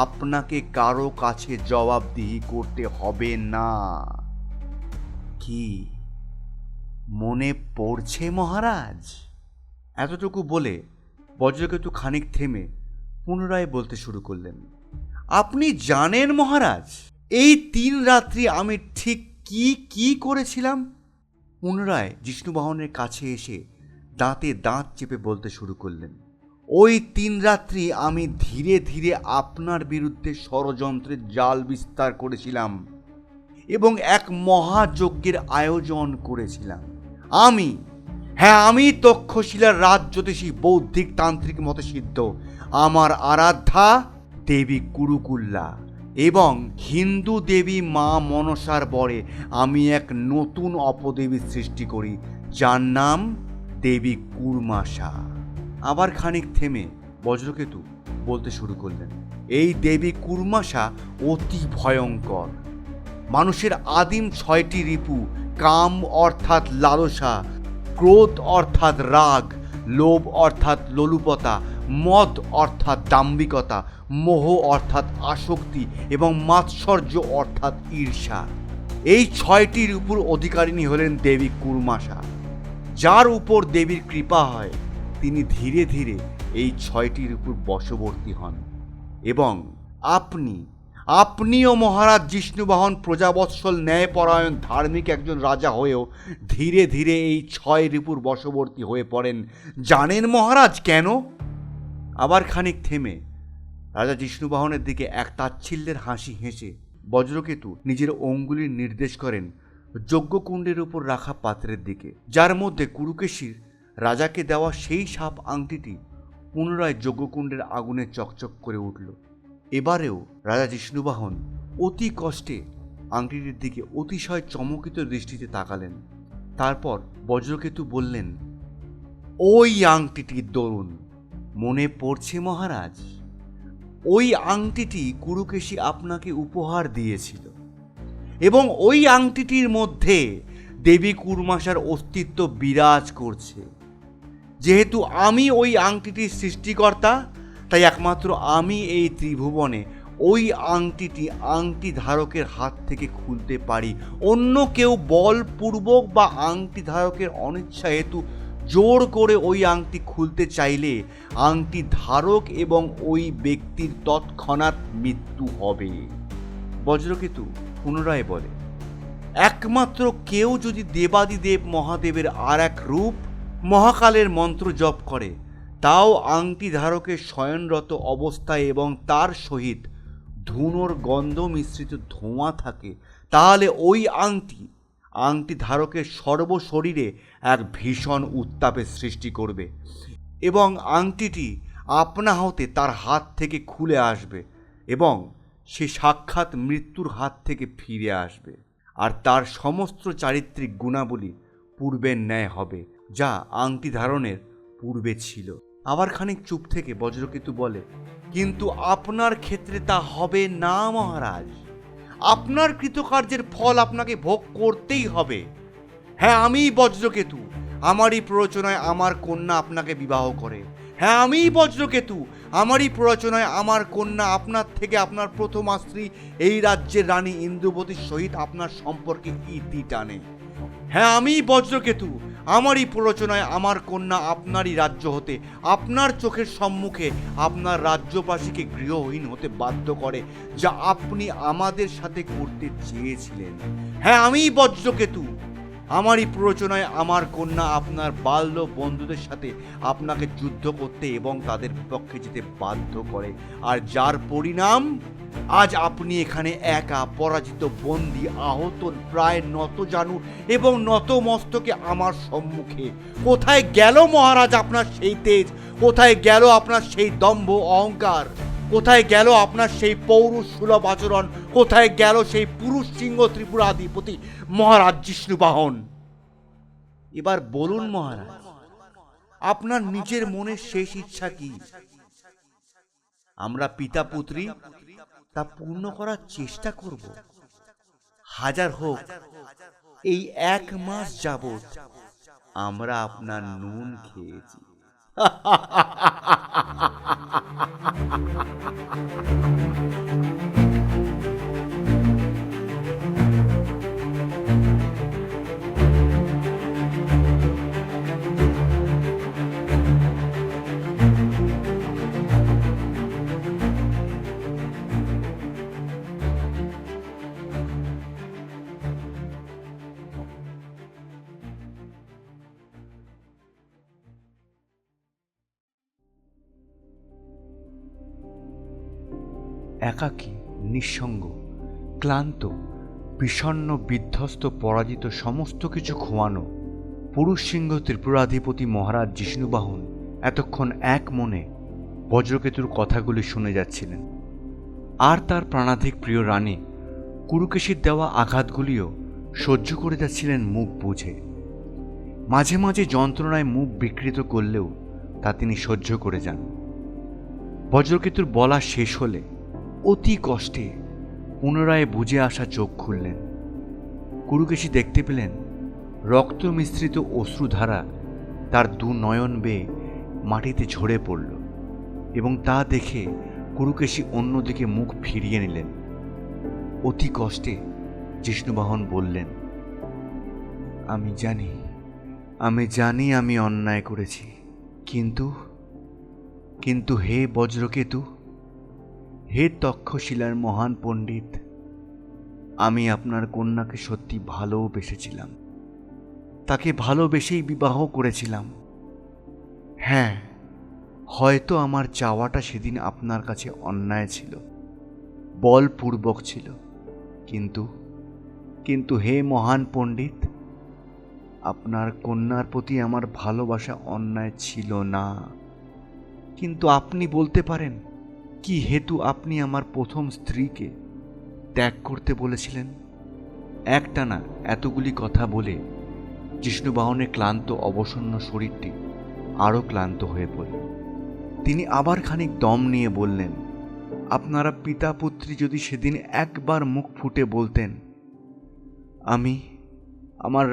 আপনাকে কারো কাছে জবাবদিহি করতে হবে না। কি মনে পড়ছে মহারাজ? এতটুকু বলে বজ্রকেতু খানিক থেমে পুনরায় বলতে শুরু করলেন, আপনি জানেন মহারাজ, এই 3 রাত্রি আমি ঠিক কি কি করেছিলাম? পুনরায় জিষ্ণুবাহনের কাছে এসে দাঁতে দাঁত চেপে বলতে শুরু করলেন, ওই 3 রাত্রি আমি ধীরে ধীরে আপনার বিরুদ্ধে ষড়যন্ত্রের জাল বিস্তার করেছিলাম এবং এক মহাযজ্ঞের আয়োজন করেছিলাম। আমি তক্ষশিলার রাজজ্যোতিষী বৌদ্ধিক তান্ত্রিক মতে সিদ্ধ আমার আরাধ্যা দেবী কুরুকুল্লা এবং হিন্দু দেবী মা মনসার বরে আমি এক নতুন অপদেবী সৃষ্টি করি, যার নাম দেবী কুর্মাশা। আবার খানিক থেমে বজ্রকেতু বলতে শুরু করলেন, এই দেবী কুর্মাশা অতি ভয়ঙ্কর। মানুষের আদিম 6টি রিপু, কাম অর্থাৎ লালসা, ক্রোধ অর্থাৎ রাগ, লোভ অর্থাৎ লোলুপতা, মদ অর্থাৎ দাম্ভিকতা, মোহ অর্থাৎ আসক্তি এবং মাৎসর্য অর্থাৎ ঈর্ষা, এই 6টির উপর অধিকারিণী হলেন দেবী কুর্মাশা। যার উপর দেবীর কৃপা হয় তিনি ধীরে ধীরে এই 6টির উপর বশবর্তী হন এবং আপনিও মহারাজ জিষ্ণুবাহন প্রজাবৎসল ন্যায়পরায়ণ ধার্মিক একজন রাজা হয়েও ধীরে ধীরে এই 6 রিপুর বশবর্তী হয়ে পড়েন। জানেন মহারাজ কেন? আবার খানিক থেমে রাজা জিষ্ণুবাহনের দিকে এক তাচ্ছিল্যের হাসি হেসে বজ্রকেতু নিজের অঙ্গুলির নির্দেশ করেন যজ্ঞকুণ্ডের উপর রাখা পাত্রের দিকে, যার মধ্যে কুরুকেশীর রাজাকে দেওয়া সেই সাপ আংটিটি পুনরায় যজ্ঞকুণ্ডের আগুনে চকচক করে উঠল। এবারেও রাজা জিষ্ণুবাহন অতি কষ্টে আংটিটির দিকে অতিশয় চমকিত দৃষ্টিতে তাকালেন। তারপর বজ্রকেতু বললেন, ওই আংটিটির দরুন মনে পড়ছে মহারাজ? ওই আংটিটি কুরুকেশী আপনাকে উপহার দিয়েছিল এবং ওই আংটিটির মধ্যে দেবী কুর্মাশার অস্তিত্ব বিরাজ করছে। যেহেতু আমি ওই আংটিটির সৃষ্টিকর্তা, তাই একমাত্র আমি এই ত্রিভুবনে ওই আংটিটি আংটি ধারকের হাত থেকে খুলতে পারি। অন্য কেউ বলপূর্বক বা আংটি ধারকের অনিচ্ছা হেতু জোর করে ওই আংটি খুলতে চাইলে আংটি ধারক এবং ওই ব্যক্তির তৎক্ষণাৎ মৃত্যু হবে। বজ্রকেতু পুনরায় বলে, একমাত্র কেউ যদি দেবাদিদেব মহাদেবের আর এক রূপ মহাকালের মন্ত্র জপ করে, তাও আংটি ধারকের শয়নরত অবস্থায় এবং তার সহিত ধুনোর গন্ধ মিশ্রিত ধোঁয়া থাকে, তাহলে ওই আংটি ধারকের সর্বশরীরে এক ভীষণ উত্তাপের সৃষ্টি করবে এবং আংটিটি আপনা হতে তার হাত থেকে খুলে আসবে এবং সে সাক্ষাৎ মৃত্যুর হাত থেকে ফিরে আসবে, আর তার সমস্ত চারিত্রিক গুণাবলী পূর্বের ন্যায় হবে, যা আংটি ধারণের পূর্বে ছিল। আবার খানিক চুপ থেকে বজ্রকেতু বলে, কিন্তু আপনার ক্ষেত্রে তা হবে না মহারাজ। আপনার কৃতকার্যের ফল আপনাকে ভোগ করতেই হবে। হ্যাঁ, আমি বজ্রকেতু, আমারই প্ররোচনায় আমার কন্যা আপনাকে বিবাহ করে। হ্যাঁ, আমি বজ্রকেতু, আমারই প্ররোচনায় আমার কন্যা আপনার থেকে আপনার প্রথমা স্ত্রী এই রাজ্যের রানী ইন্দ্রবতীর সহিত আপনার সম্পর্কে ইতি টানে। হ্যাঁ, আমি বজ্রকেতু, আমারই প্ররোচনায় আমার কন্যা আপনারই রাজ্য হতে, আপনার চোখের সম্মুখে আপনার রাজ্যবাসীকে গৃহহীন হতে বাধ্য করে, যা আপনি আমাদের সাথে করতে চেয়েছিলেন। হ্যাঁ, আমি বজ্রকেতু, আমারই প্ররোচনায় আমার কন্যা আপনার বাল্য বন্ধুদের সাথে আপনাকে যুদ্ধ করতে এবং তাদের বিপক্ষে যেতে বাধ্য করে, আর যার পরিণাম আজ আপনি এখানে একা, পরাজিত, বন্দী, আহত, প্রায় নতজানু এবং নতমস্তকে আমার সম্মুখে। কোথায় গেল মহারাজ আপনার সেই তেজ? কোথায় গেল আপনার সেই দম্ভ অহংকার? কোথায় গেল আপনার সেই পৌরুষ সুলভ আচরণ? কোথায় গেল সেই পুরুষ সিংহ ত্রিপুরাধিপতি মহারাজ জিষ্ণুবাহন? এবার বলুন মহারাজ, আপনার নিজের মনের শেষ ইচ্ছা কি? আমরা পিতা পুত্রী তা পূর্ণ করার চেষ্টা করব। হাজার হোক, এই 1 মাস যাবৎ আমরা আপনার নুন খেয়েছি। একাকী, নিঃসঙ্গ, ক্লান্ত, বিষণ্ণ, বিধ্বস্ত, পরাজিত, সমস্ত কিছু খোয়ানো পুরুষ সিংহ ত্রিপুরাধিপতি মহারাজ জিষ্ণুবাহন এতক্ষণ এক মনে বজ্রকেতুর কথাগুলি শুনে যাচ্ছিলেন। আর তার প্রাণাধিক প্রিয় রানী কুরুকেশীর দেওয়া আঘাতগুলিও সহ্য করে যাচ্ছিলেন মুখ বুঝে। মাঝে মাঝে যন্ত্রণায় মুখ বিকৃত করলেও তা তিনি সহ্য করে যান। বজ্রকেতুর বলা শেষ হলে অতি কষ্টে পুনরায় বুঝে আসা চোখ খুললেন। কুরুকেশী দেখতে পেলেন রক্ত মিশ্রিত অশ্রুধারা তার দু নয়ন বেয়ে মাটিতে ঝরে পড়ল, এবং তা দেখে কুরুকেশী অন্যদিকে মুখ ফিরিয়ে নিলেন। অতি কষ্টে জিষ্ণুবাহন বললেন, আমি জানি আমি অন্যায় করেছি, কিন্তু হে বজ্রকেতু, হে তক্ষশিলার মহান পণ্ডিত, আমি আপনার কন্যাকে সত্যি ভালোবেসেছিলাম, তাকে ভালোবেসেই বিবাহ করেছিলাম। হ্যাঁ, হয়তো আমার চাওয়াটা সেদিন আপনার কাছে অন্যায় ছিল, বলপূর্বক ছিল, কিন্তু হে মহান পণ্ডিত, আপনার কন্যার প্রতি আমার ভালোবাসা অন্যায় ছিল না। কিন্তু আপনি বলতে পারেন কি হেতু আপনি আমার প্রথম স্ত্রীকে ত্যাগ করতে বলেছিলেন? একটানা এতগুলি কথা বলে জিষ্ণুবাহনের ক্লান্ত অবসন্ন শরীরটি আরও ক্লান্ত হয়ে পড়ল। তিনি আবার খানিক দম নিয়ে বললেন, আপনারা পিতা পুত্রী যদি সেদিন একবার মুখ ফুটে বলতেন, আমি আমার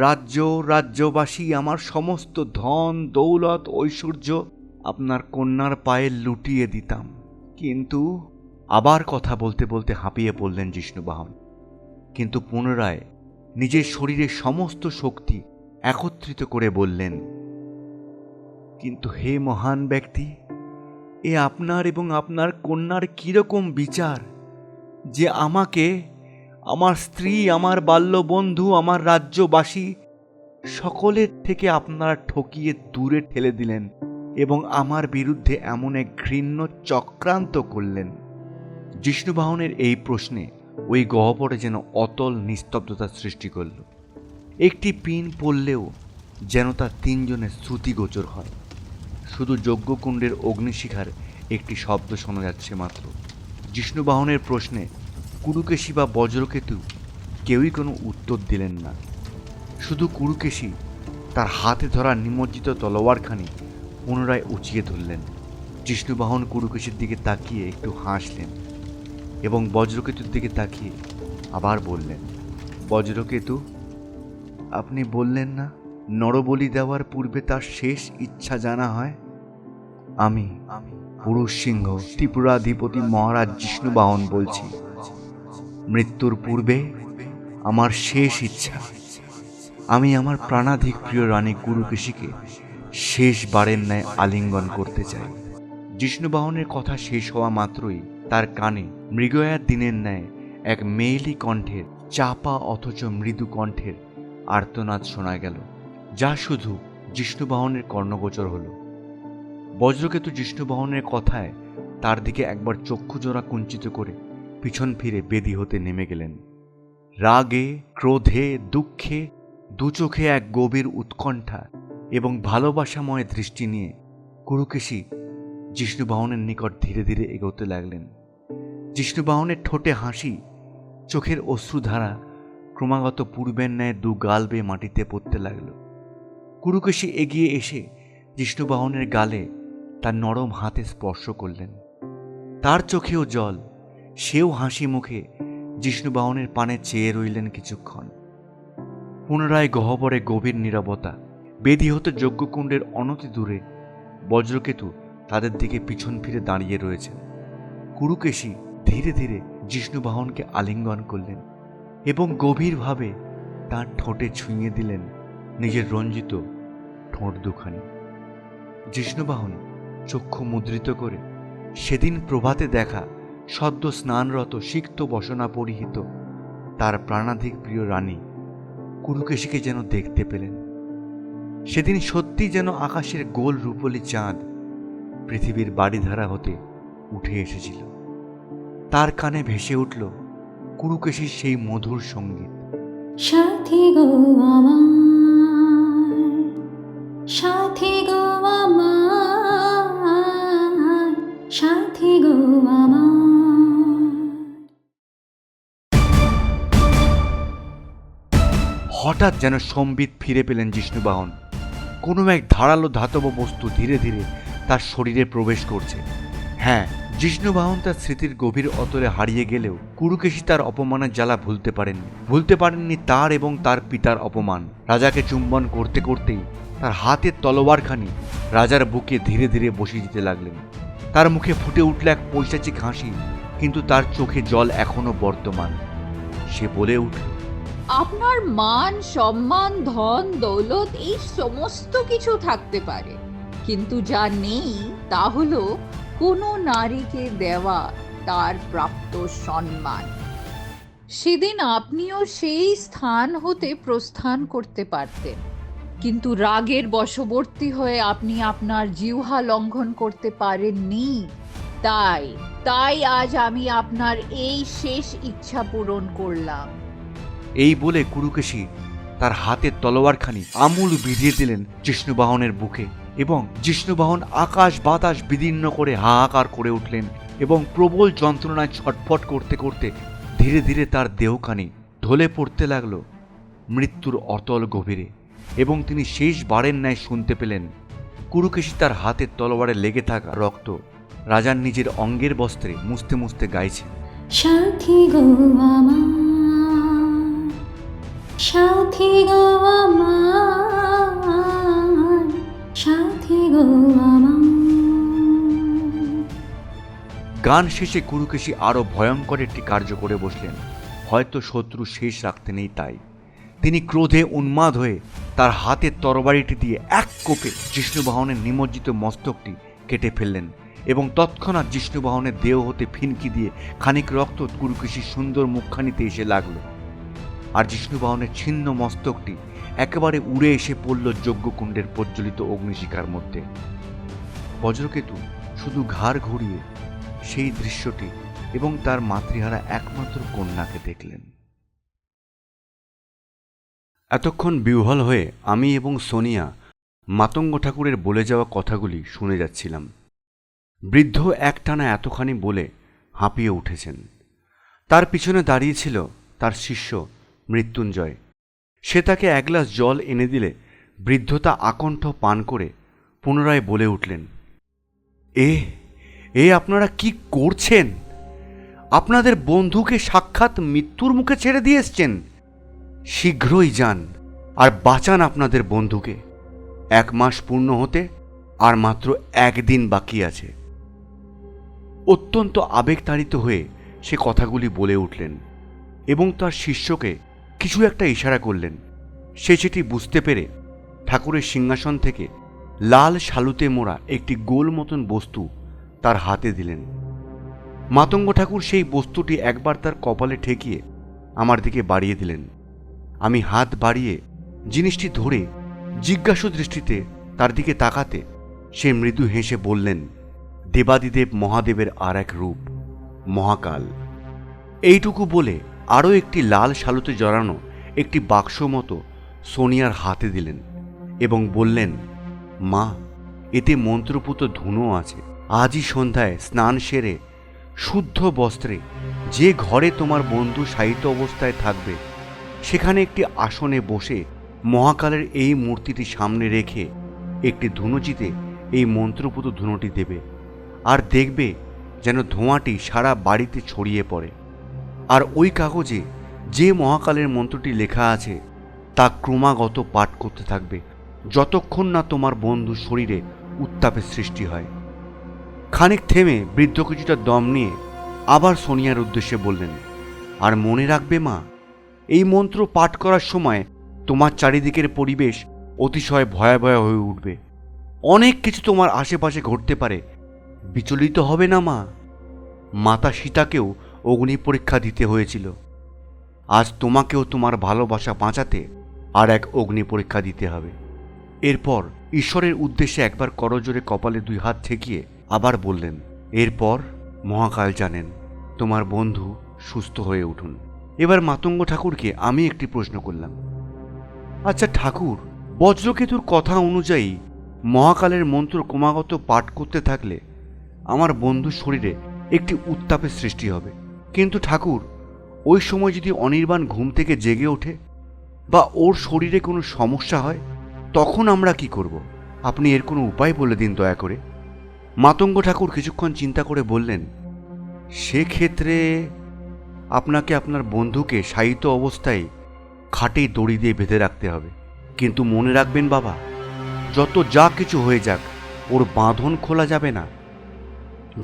রাজ্যবাসী, আমার সমস্ত ধন দৌলত ঐশ্বর্য আপনার কন্যার পায়ে লুটিয়ে দিতাম। কিন্তু আবার কথা বলতে বলতে হাঁপিয়ে পড়লেন জিষ্ণুবাহন, কিন্তু পুনরায় নিজের শরীরের সমস্ত শক্তি একত্রিত করে বললেন, কিন্তু হে মহান ব্যক্তি, এ আপনার এবং আপনার কন্যার কিরকম বিচার যে আমাকে, আমার স্ত্রী, আমার বাল্যবন্ধু, আমার রাজ্যবাসী সকলের থেকে আপনারা ঠকিয়ে দূরে ঠেলে দিলেন এবং আমার বিরুদ্ধে এমন এক ঘৃণ্য চক্রান্ত করলেন। জিষ্ণুবাহনের এই প্রশ্নে ওই গহ্বরে যেন অতল নিস্তব্ধতার সৃষ্টি করল। একটি পিন পড়লেও যেন তার তিনজনের শ্রুতিগোচর হয়। শুধু যজ্ঞকুণ্ডের অগ্নিশিখার একটি শব্দ শোনা যাচ্ছে মাত্র। জিষ্ণুবাহনের প্রশ্নে কুরুকেশী বা বজ্রকেতু কেউই কোনো উত্তর দিলেন না। শুধু কুরুকেশী তার হাতে ধরা নিমজ্জিত তলোয়ারখানি পুনরায় উঁচিয়ে ধরলেন। জিষ্ণুবাহন কুরুকেশীর দিকে তাকিয়ে একটু হাসলেন এবং বজ্রকেতুর দিকে তাকিয়ে আবার বললেন, বজ্রকেতু, আপনি বললেন না নরবলি দেওয়ার পূর্বে তার শেষ ইচ্ছা জানা হয়? আমি পুরুষ সিংহ ত্রিপুরাধিপতি মহারাজ জিষ্ণুবাহন বলছি, মৃত্যুর পূর্বে আমার শেষ ইচ্ছা, আমি আমার প্রাণাধিক প্রিয় রানী কুরুকেশীকে শেষবারের ন্যায় আলিঙ্গন করতে চাই। জিষ্ণুবাহনের কথা শেষ হওয়া মাত্রই তার কানে মৃগয়ার দিনের ন্যায় এক মেয়েলি কণ্ঠের, চাপা অথচ মৃদু কণ্ঠের আর্তনাদ শোনা গেল, যা শুধু জিষ্ণুবাহনের কর্ণগোচর হল। বজ্রকেতু জিষ্ণুবাহনের কথায় তার দিকে একবার চক্ষুজোড়া কুঞ্চিত করে পিছন ফিরে বেদী হতে নেমে গেলেন। রাগে, ক্রোধে, দুঃখে দু চোখে এক গভীর উৎকণ্ঠা এবং ভালোবাসাময় দৃষ্টি নিয়ে কুরুকেশী জিষ্ণুবাহনের নিকট ধীরে ধীরে এগোতে লাগলেন। জিষ্ণুবাহনের ঠোঁটে হাসি, চোখের অশ্রুধারা ক্রমাগত পূর্বের ন্যায় দু গাল বেয়ে মাটিতে পড়তে লাগল। কুরুকেশী এগিয়ে এসে জিষ্ণুবাহনের গালে তার নরম হাতে স্পর্শ করলেন। তার চোখেও জল, সেও হাসি মুখে জিষ্ণুবাহনের পানে চেয়ে রইলেন কিছুক্ষণ। পুনরায় গহ্বরে গভীর নীরবতা। বেদিহত যজ্ঞকুণ্ডের অনতি দূরে বজ্রকেতু তাদের দিকে পিছন ফিরে দাঁড়িয়ে রয়েছেন। কুরুকেশী ধীরে ধীরে জিষ্ণুবাহনকে আলিঙ্গন করলেন এবং গভীরভাবে তার ঠোঁটে ছুঁয়ে দিলেন নিজের রঞ্জিত ঠোঁট দুখানি। জিষ্ণুবাহন চক্ষু মুদ্রিত করে সেদিন প্রভাতে দেখা সদ্য স্নানরত সিক্ত বসনা পরিহিত তার প্রাণাধিক প্রিয় রানী কুরুকেশীকে যেন দেখতে পেলেন। সেদিন সত্যি যেন আকাশের গোল রূপলি চাঁদ পৃথিবীর বাড়িধারা হতে উঠে এসেছিল। তার কানে ভেসে উঠল কুরুকেশীর সেই মধুর সঙ্গীত। সাথী গো আমার, সাথী গো আমার, সাথী গো আমার। হঠাৎ যেন সম্বিত ফিরে পেলেন জিষ্ণুবাহন। কোনো এক ধারালো ধাতব বস্তু ধীরে ধীরে তার শরীরে প্রবেশ করছে। হ্যাঁ, জিষ্ণুবাহন তার স্মৃতির গভীর অতলে হারিয়ে গেলেও কুরুকেশী তার অপমানের জ্বালা ভুলতে পারেননি তার এবং তার পিতার অপমান। রাজাকে চুম্বন করতে করতেই তার হাতের তলোয়ারখানি রাজার বুকে ধীরে ধীরে বসে যেতে লাগলেন। তার মুখে ফুটে উঠল এক পৈশাচিক হাসি, কিন্তু তার চোখে জল এখনো বর্তমান। সে বলে উঠল, আপনার মান, সম্মান, ধন, দৌলত এই সমস্ত কিছু থাকতে পারে, কিন্তু যা নেই তা হলো কোনো নারীকে দেওয়া তার প্রাপ্ত সম্মান। সেদিন আপনিও সেই স্থান হতে প্রস্থান করতে পারতেন, কিন্তু রাগের বশবর্তী হয়ে আপনি আপনার জিহ্বা লঙ্ঘন করতে পারেননি। তাই আজ আমি আপনার এই শেষ ইচ্ছা পূরণ করলাম। এই বলে কুরুকেশী তার হাতের তলোয়ারখানি আমূল বিধিয়ে দিলেন জিষ্ণুবাহনের বুকে, এবং জিষ্ণুবাহন আকাশ বাতাস বিদীর্ণ করে হাহাকার করে উঠলেন এবং প্রবল যন্ত্রণায় ছটফট করতে করতে ধীরে ধীরে তার দেহখানি ঢলে পড়তে লাগলো মৃত্যুর অতল গভীরে। এবং তিনি শেষবারের ন্যায় শুনতে পেলেন কুরুকেশী তার হাতের তলোয়ারে লেগে থাকা রক্ত রাজার নিজের অঙ্গের বস্ত্রে মুছতে মুছতে গাইছেন, সাথী গো আমার, সাথী গো আমার, সাথী গো আমার। গান শেষে কুরুকেশী আরো ভয়ঙ্কর একটি কার্য করে বসলেন। হয়তো শত্রু শেষ রাখতে নেই তাই তিনি ক্রোধে উন্মাদ হয়ে তার হাতের তরবারিটি দিয়ে এক কোপে জিষ্ণুবাহনের নিমজ্জিত মস্তকটি কেটে ফেললেন, এবং তৎক্ষণাৎ জিষ্ণুবাহনের দেহ হতে ফিনকি দিয়ে খানিক রক্ত কুরুকেশীর সুন্দর মুখখানিতে এসে লাগলো, আর জিষ্ণুবাহনের ছিন্ন মস্তকটি একেবারে উড়ে এসে পড়ল যজ্ঞকুণ্ডের প্রজ্বলিত অগ্নিশিখার মধ্যে। বজ্রকেতু শুধু ঘাড় ঘুরিয়ে সেই দৃশ্যটি এবং তার মাতৃহারা একমাত্র কন্যাকে দেখলেন। এতক্ষণ বিহ্বল হয়ে আমি এবং সোনিয়া মাতঙ্গ ঠাকুরের বলে যাওয়া কথাগুলি শুনে যাচ্ছিলাম। বৃদ্ধ একটানা এতখানি বলে হাঁপিয়ে উঠেছেন। তার পিছনে দাঁড়িয়েছিল তার শিষ্য মৃত্যুঞ্জয়। সে তাকে এক গ্লাস জল এনে দিলে বৃদ্ধ তা আকণ্ঠ পান করে পুনরায় বলে উঠলেন, এ আপনারা কি করছেন? আপনাদের বন্ধুকে সাক্ষাৎ মৃত্যুর মুখে ছেড়ে দিয়ে এসছেন। শীঘ্রই যান আর বাঁচান আপনাদের বন্ধুকে। 1 মাস পূর্ণ হতে আর মাত্র 1 দিন বাকি আছে। অত্যন্ত আবেগতাড়িত হয়ে সে কথাগুলি বলে উঠলেন এবং তার শিষ্যকে কিছু একটা ইশারা করলেন। সে সেটি বুঝতে পেরে ঠাকুরের সিংহাসন থেকে লাল শালুতে মোড়া একটি গোল মতন বস্তু তার হাতে দিলেন। মাতঙ্গ ঠাকুর সেই বস্তুটি একবার তার কপালে ঠেকিয়ে আমার দিকে বাড়িয়ে দিলেন। আমি হাত বাড়িয়ে জিনিসটি ধরে জিজ্ঞাসু দৃষ্টিতে তার দিকে তাকাতে সে মৃদু হেসে বললেন, দেবাদিদেব মহাদেবের আর এক রূপ, মহাকাল। এইটুকু বলে আরও একটি লাল শালুতে জড়ানো একটি বাক্স মতো সোনিয়ার হাতে দিলেন এবং বললেন, মা, এতে মন্ত্রপুত ধুনো আছে। আজই সন্ধ্যায় স্নান সেরে শুদ্ধ বস্ত্রে যে ঘরে তোমার বন্ধু শায়িত অবস্থায় থাকবে সেখানে একটি আসনে বসে মহাকালের এই মূর্তিটি সামনে রেখে একটি ধুনুচিতে এই মন্ত্রপুত ধুনোটি দেবে, আর দেখবে যেন ধোঁয়াটি সারা বাড়িতে ছড়িয়ে পড়ে। আর ওই কাগজে যে মহাকালের মন্ত্রটি লেখা আছে তা ক্রমাগত পাঠ করতে থাকবে যতক্ষণ না তোমার বন্ধু শরীরে উত্তাপের সৃষ্টি হয়। খানিক থেমে বৃদ্ধ কিছুটা দম নিয়ে আবার সোনিয়ার উদ্দেশ্যে বললেন, আর মনে রাখবে মা, এই মন্ত্র পাঠ করার সময় তোমার চারিদিকের পরিবেশ অতিশয় ভয়াবহ হয়ে উঠবে। অনেক কিছু তোমার আশেপাশে ঘটতে পারে। বিচলিত হবে না মা। মাতা সীতাকেও অগ্নি পরীক্ষা দিতে হয়েছিল। আজ তোমাকেও তোমার ভালোবাসা বাঁচাতে আর এক অগ্নি পরীক্ষা দিতে হবে। এরপর ঈশ্বরের উদ্দেশ্যে একবার করজোরে কপালে 2 হাত ঠেকিয়ে আবার বললেন, এরপর মহাকাল জানেন তোমার বন্ধু সুস্থ হয়ে উঠুন। এবার মাতঙ্গ ঠাকুরকে আমি একটি প্রশ্ন করলাম, আচ্ছা ঠাকুর, বজ্রকেতুর কথা অনুযায়ী মহাকালের মন্ত্র ক্রমাগত পাঠ করতে থাকলে আমার বন্ধুর শরীরে একটি উত্তাপের সৃষ্টি হবে, কিন্তু ঠাকুর ওই সময় যদি অনির্বাণ ঘুম থেকে জেগে ওঠে বা ওর শরীরে কোনো সমস্যা হয়, তখন আমরা কি করব? আপনি এর কোনো উপায় বলে দিন দয়া করে। মাতঙ্গ ঠাকুর কিছুক্ষণ চিন্তা করে বললেন, সেক্ষেত্রে আপনাকে আপনার বন্ধুকে শায়িত অবস্থায় খাটেই দড়ি দিয়ে বেঁধে রাখতে হবে। কিন্তু মনে রাখবেন বাবা, যত যা কিছু হয়ে যাক ওর বাঁধন খোলা যাবে না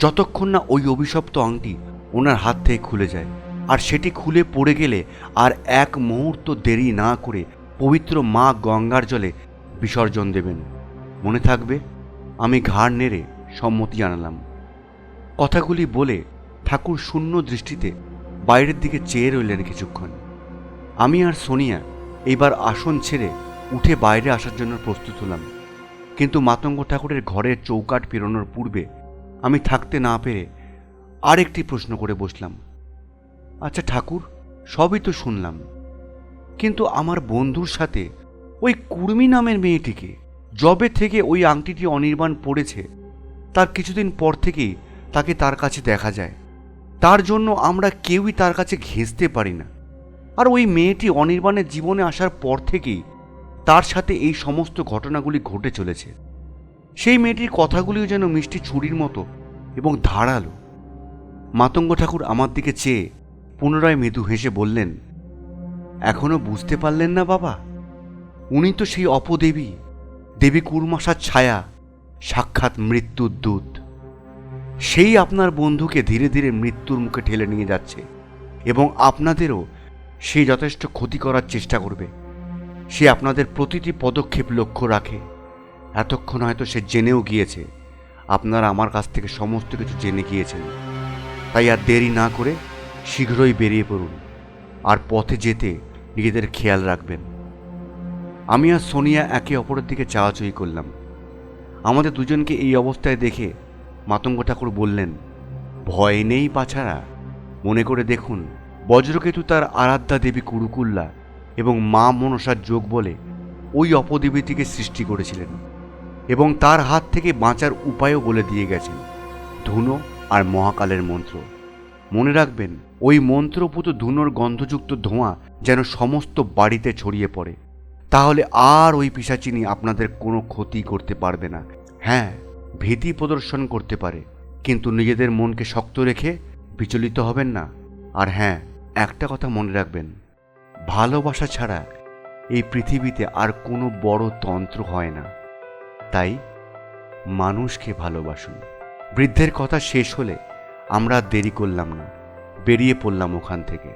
যতক্ষণ না ওই অভিশপ্ত আংটি ওনার হাত থেকে খুলে যায়। আর সেটি খুলে পড়ে গেলে আর এক মুহূর্ত দেরি না করে পবিত্র মা গঙ্গার জলে বিসর্জন দেবেন। মনে থাকবে? আমি ঘাড় নেড়ে সম্মতি জানালাম। কথাগুলি বলে ঠাকুর শূন্য দৃষ্টিতে বাইরের দিকে চেয়ে রইলেন কিছুক্ষণ। আমি আর সোনিয়া এইবার আসন ছেড়ে উঠে বাইরে আসার জন্য প্রস্তুত হলাম, কিন্তু মাতঙ্গ ঠাকুরের ঘরের চৌকাঠ পেরোনোর পূর্বে আমি থাকতে না পেরে আরেকটি প্রশ্ন করে বসলাম, আচ্ছা ঠাকুর, সবই তো শুনলাম, কিন্তু আমার বন্ধুর সাথে ওই কুর্মি নামের মেয়েটিকে যবে থেকে ওই আংটিটি অনির্বাণ পড়েছে তার কিছুদিন পর থেকেই তাকে তার কাছে দেখা যায়। তার জন্য আমরা কেউই তার কাছে ঘেঁষতে পারি না। আর ওই মেয়েটি অনির্বাণের জীবনে আসার পর থেকেই তার সাথে এই সমস্ত ঘটনাগুলি ঘটে চলেছে। সেই মেয়েটির কথাগুলিও যেন মিষ্টি ছুরির মতো এবং ধারালো। মাতঙ্গ ঠাকুর আমার দিকে চেয়ে পুনরায় মৃদু হেসে বললেন, এখনো বুঝতে পারলেন না বাবা? উনি তো সেই অপদেবী, দেবী কুর্মাশার ছায়া, সাক্ষাৎ মৃত্যুর দূত। সেই আপনার বন্ধুকে ধীরে ধীরে মৃত্যুর মুখে ঠেলে নিয়ে যাচ্ছে এবং আপনাদেরও সে যথেষ্ট ক্ষতি করার চেষ্টা করবে। সে আপনাদের প্রতিটি পদক্ষেপ লক্ষ্য রাখে। এতক্ষণ হয়তো সে জেনেও গিয়েছে আপনারা আমার কাছ থেকে সমস্ত কিছু জেনে গিয়েছেন। তাই আর দেরি না করে শীঘ্রই বেরিয়ে পড়ুন, আর পথে যেতে নিজেদের খেয়াল রাখবেন। আমি আর সোনিয়া একে অপরের দিকে চাওয়াচুই করলাম। আমাদের দুজনকে এই অবস্থায় দেখে মাতঙ্গ ঠাকুর বললেন, ভয় নেই বাছারা, মনে করে দেখুন বজ্রকেতু তার আরাধ্যা দেবী কুরুকুল্লা এবং মা মনসার যোগ বলে ওই অপদেবীটিকে সৃষ্টি করেছিলেন এবং তার হাত থেকে বাঁচার উপায়ও বলে দিয়ে গেছেন, ধুনো আর মহাকালের মন্ত্র। মনে রাখবেন, ওই মন্ত্রপুত ধুনোর গন্ধযুক্ত ধোঁয়া যেন সমস্ত বাড়িতে ছড়িয়ে পড়ে, তাহলে আর ওই পিশাচিনী আপনাদের কোনো ক্ষতি করতে পারবে না। হ্যাঁ, ভীতি প্রদর্শন করতে পারে, কিন্তু নিজেদের মনকে শক্ত রেখে বিচলিত হবেন না। আর হ্যাঁ, একটা কথা মনে রাখবেন, ভালোবাসা ছাড়া এই পৃথিবীতে আর কোনো বড় তন্ত্র হয় না। তাই মানুষকে ভালোবাসুন। বৃদ্ধের কথা শেষ হলে আমরা দেরি করলাম না, বেরিয়ে পড়লাম ওখান থেকে।